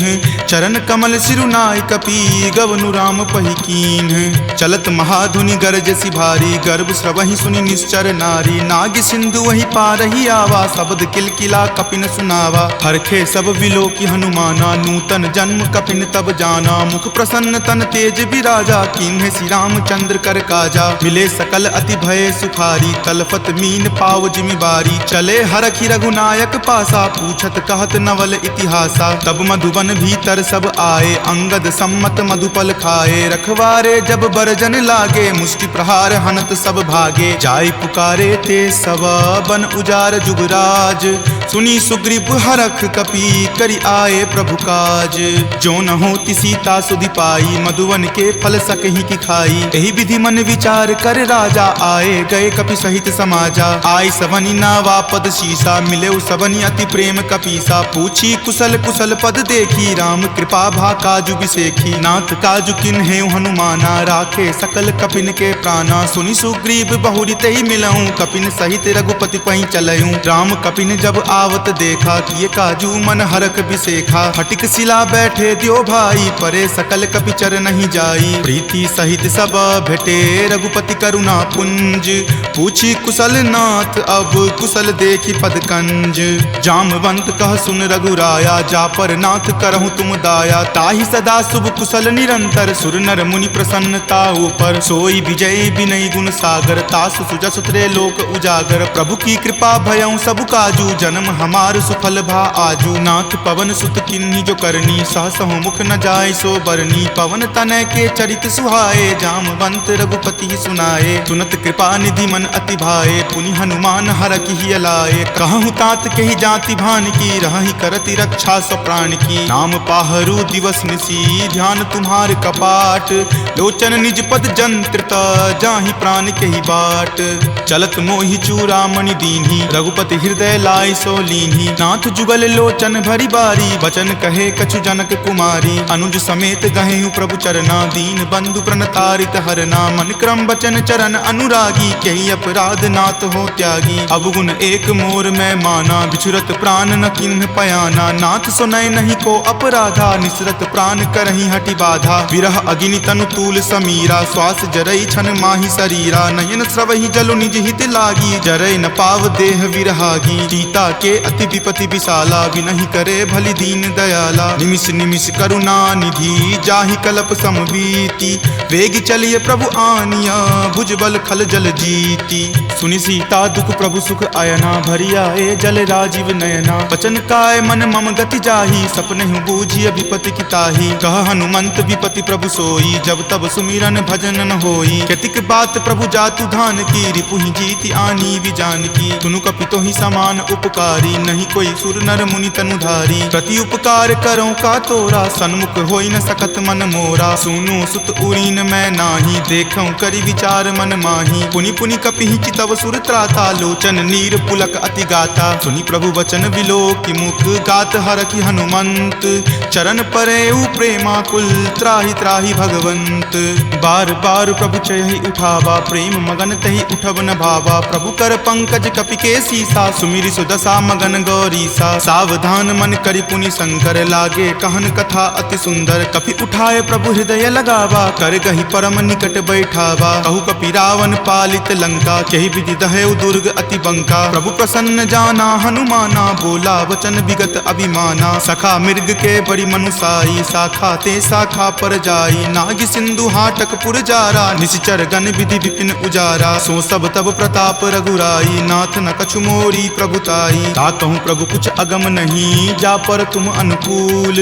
चरण कमल सिरुनाय कपि, गवनु राम पहि कीन। चलत महाधुनि गरजसि भारी, गर्भ स्रवहि सुनि निश्चर नारी। नाग सिंधु वही पारहि आवा, शब्द किलकिला कपिन सुनावा। हरखे सब विलोकि हनुमाना, नूतन जन्म कपिन तब जाना। मुख प्रसन्न तन तेज विराजा, कीन्हे श्री रामचंद्र कर काजा। मिले सकल अति भय सुखारी, तलफत मीन पाव जिमिबारी। चले हरखि रघुनायक पासा, पूछत कहत नवल इतिहासा। तब मधुबन भीतर सब आए, अंगद सम्मत मधुपल खाए। रखवारे जब बरजन लागे, मुष्टि प्रहार हनत सब भागे। जाय पुकारे ते सब, बन उजार जुगराज। सुनी सुग्रीव हरख कपि, करि आए प्रभु काज। जो न होति सीता सुधि पाई, मधुवन के फल सकहि की खाई। एहि विधि मन विचार कर राजा, आए गए कपि सहित समाजा। आई सबनि नावा पद शीसा, मिले सबनि अति प्रेम कपीसा। पूछी कुशल कुशल पद देखी, राम कृपा भा काजु बिसेखी। नाथ काजु किन्हे हनुमाना, राखे सकल कपिन के प्राणा। सुनि सुग्रीव बहुरी तेहि मिलऊं, कपिन सहित रघुपति पहि चलऊं। राम कपिन जब आवत देखा, किए काजू मन हरख बिसेखा। फटिक सिला बैठे द्यो भाई, परे सकल कपि चर नहीं जाई। प्रीति सहित सब भेटे, रघुपति करुणा पुंज। पूछी कुशल नाथ, अब कुशल देखी पद कंज। जामवंत कह सुन रघुराया, जा पर नाथ करहु तुम दाया। ताहि सदा शुभ कुशल निरंतर, सुर नर मुनि प्रसन्नता ऊपर। सोई विजय विनय गुण सागर, तासु सुजस त्रय लोक उजागर। प्रभु की कृपा भयं सब काजू, जन्म हमार सुफल भा आजू। नाथ पवन सुत किन्ही जो करनी, सहसहु मुख न जाय सो बरनी। पवन तनय के चरित सुहाए, जामवंत रघुपति सुनाए। सुनत कृपा निधि मन अति भाए, पुनि हनुमान हरखि हिय लाए। कहूँ तात के ही जाति भान की, रहि करति रक्षा स्व प्राण की। नाम पाहरू दिवस निसी, ध्यान तुम्हार कपाट। लोचन निज पद जंत्रित, जाहि प्राण के ही बाट। चलत मोहि चूड़ामणि दीन्ही, रघुपति हृदय लाय सो सो लीन्ही। नाथ जुगल लोचन भरी बारी, बचन कहे कछु जनक कुमारी। अनुज समेत गहेहु प्रभु चरना, दीन बंधु प्रणतारित हरना। मन क्रम बचन चरण अनुरागी, कही अपराध नाथ हो त्यागी। अवगुण एक मोर में माना, बिछुरत प्राण न किन्ह पयाना। नाथ सुनय नहीं को अपराधा, निसरत प्राण करही हटि बाधा। विरह अग्नि तनु तूल समीरा, श्वास जरई छन माही शरीरा। नयन स्रवहि जलु निज हित लागी, जरय न पाव देह विरहागी। सीता के अति विपति विशाला, विनहि करे भलि दीन दयाला। निमिष निमिष करुणा निधि, जाहि कलप समबीति। वेग चलिए प्रभु आनिया, भुजबल खल जल जीती। सुनि सीता दुख प्रभु सुख आयना, भरिया ए जल राजीव नयना। बचन काय मन मम गति जाही, सपनेहु बूझिय विपति की ताही। कह हनुमंत विपति प्रभु सोई, जब तब सुमिरन भजन न होई। केतिक बात प्रभु जातु धान की, रिपुहि जीति आनी विजान की। सुनु कपितो ही समान उपकारी, नहीं कोई सुर नर मुनि तनुधारी। प्रति उपकार करो का तोरा, सन्मुख होई न सकत मन मोरा। सुनु सुत उरीन मैं नाही, देखऊं करि विचार मन माही। पुनि पुनि कपिहि चितव सुर त्राता, लोचन नीर पुलक अति गाता। सुनि प्रभु वचन विलोकि मुख, गात हरखि हनुमंत। चरण परेउ प्रेमाकुल, त्राहि त्राहि भगवंत। बार बार प्रभु चयहि उठावा, प्रेम मगन तहि उठब न भावा। प्रभु कर पंकज कपि के सीसा, सुमिरि सुदशा मगन गौरीसा। सावधान मन करि पुनि शंकर, लागे कहन कथा अति सुंदर। कपि उठाए प्रभु हृदय लगावा, कर गहि परम निकट बैठावा। कहु कपि रावण पालित लंका, केहि विधि दहेउ दुर्ग अति बंका। प्रभु प्रसन्न जाना हनुमाना, बोला वचन विगत अभिमाना। सखा मृग के बड़ी मनुसाई, शाखा ते शाखा पर जाई। नाग सिंधु हाटक पुर जारा, निश्चर गण विधि विपिन उजारा। सो सब तब प्रताप रघुराई, नाथ न कछु मोरी प्रभुताई। ता कहूँ प्रभु कुछ अगम नहीं, जा पर तुम अनुकूल।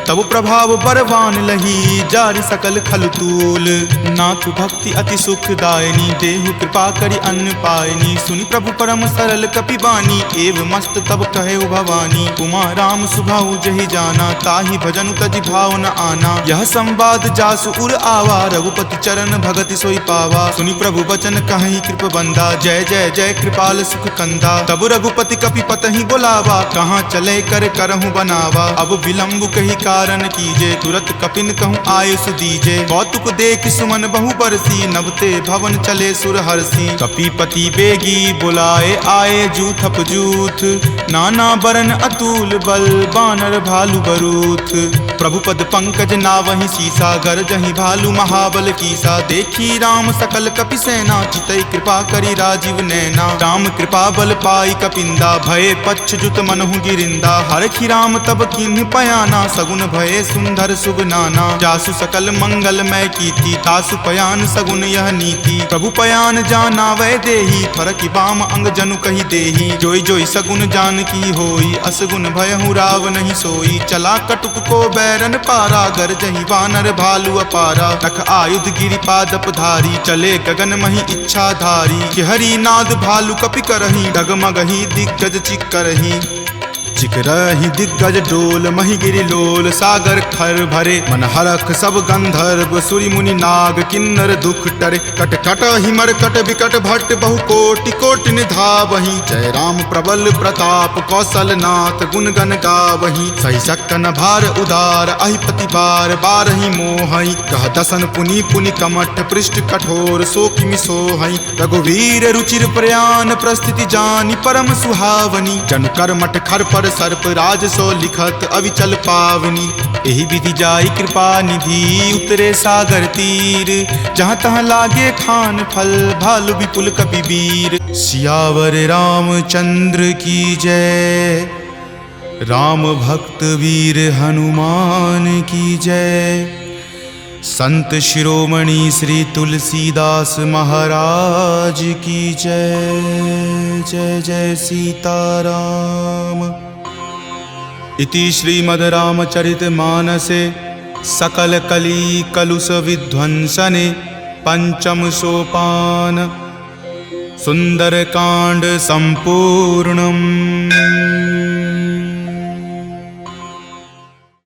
तब प्रभाव बरवान लही, जारि सकल खलतूल। नाथ भक्ति अति सुखदायनी, देहु कृपा करि अन्न पायनी। सुनि प्रभु परम सरल कपिबानी, एव मस्त तब कहे भवानी। उमा राम सुभाऊ जहि जाना, ताहि भजनु तजि भाव न आना। यह संवाद जासु उर आवा, रघुपति चरण भगति सोई पावा। सुनि प्रभु बचन कहि कृप बंदा, जय जय जय कृपाल सुख कंदा। तब रघुपति कपि पतहि बोलावा, कहाँ चले कर करहु बनावा। अब विलंब कही कारण कीजे, तुरत कपिन कहूँ आयुष दीजे। कौतुक देख सुमन बहु बरसी, नवते भवन चले सुर हरसी। कपिपति बेगी बुलाए आए, जूथप जूथ। नाना बरन अतुल बल, बानर भालु बरूथ। प्रभु पद पंकज नावहि सीसा, गरजहि भालु महाबल कीसा। देखी राम सकल कपि सेना, चितई कृपा करि राजीव नैना। राम कृपा बल पाई कपिंदा, भये पच्छ जुत मनहु गिरिंदा। हरखि राम तब किन्ह पयाना, सगुन भये सुंदर सुगनाना। जासु सकल मंगलमय कीर्ति, तासु पयान सगुन यह नीति। प्रभु पयान जाना वै देही, फरकि बाम अंग जनु कहि देही। जोई जोई सगुन जान की होई, असगुन भयहु राव नहीं सोई। चला कटुक को बैरन पारा, गरजहि वानर भालु अपारा। रख आयुध गिरिपादप धारी, चले गगन मही इच्छा धारी। कि हरि नाद भालु कपि करही, डगमगहि दिग्गज चिक्करही। चिकरहि दिग्गज डोल, मही गिरि लोल। सागर खर भरे मन हरख, सब गंधर्व सुरि मुनि नाग। किन्नर दुख टरे, कट कट हिमर कट विकट भट्ट। बहु कोटि कोटि निधावहि, जय राम प्रबल प्रताप। कौशल नाथ गुण गण गावहि, सही सकन भार उदार। अहिपति बार बारहि मोहहि, कह दसन पुनि पुनि कमठ। पृष्ठ कठोर सो किमि सोहहि, रघुवीर रुचिर प्रयान। प्रस्थिति जानि परम सुहावनी, जनु कर मठ खर पर सर्प। राज सो लिखत अविचल पावनी, एहि विधि जाई कृपा निधि। उतरे सागर तीर, जहाँ तहाँ लागे खान फल। भालु विपुल कपि वीर, सियावर रामचंद्र की जय। राम भक्त वीर हनुमान की जय। संत शिरोमणि श्री तुलसीदास महाराज की जय। जय जय सीताराम। इति श्रीमद् रामचरित मानसे सकल कली कलुष विध्वंसने पंचम सोपान सुंदरकांड संपूर्णम्।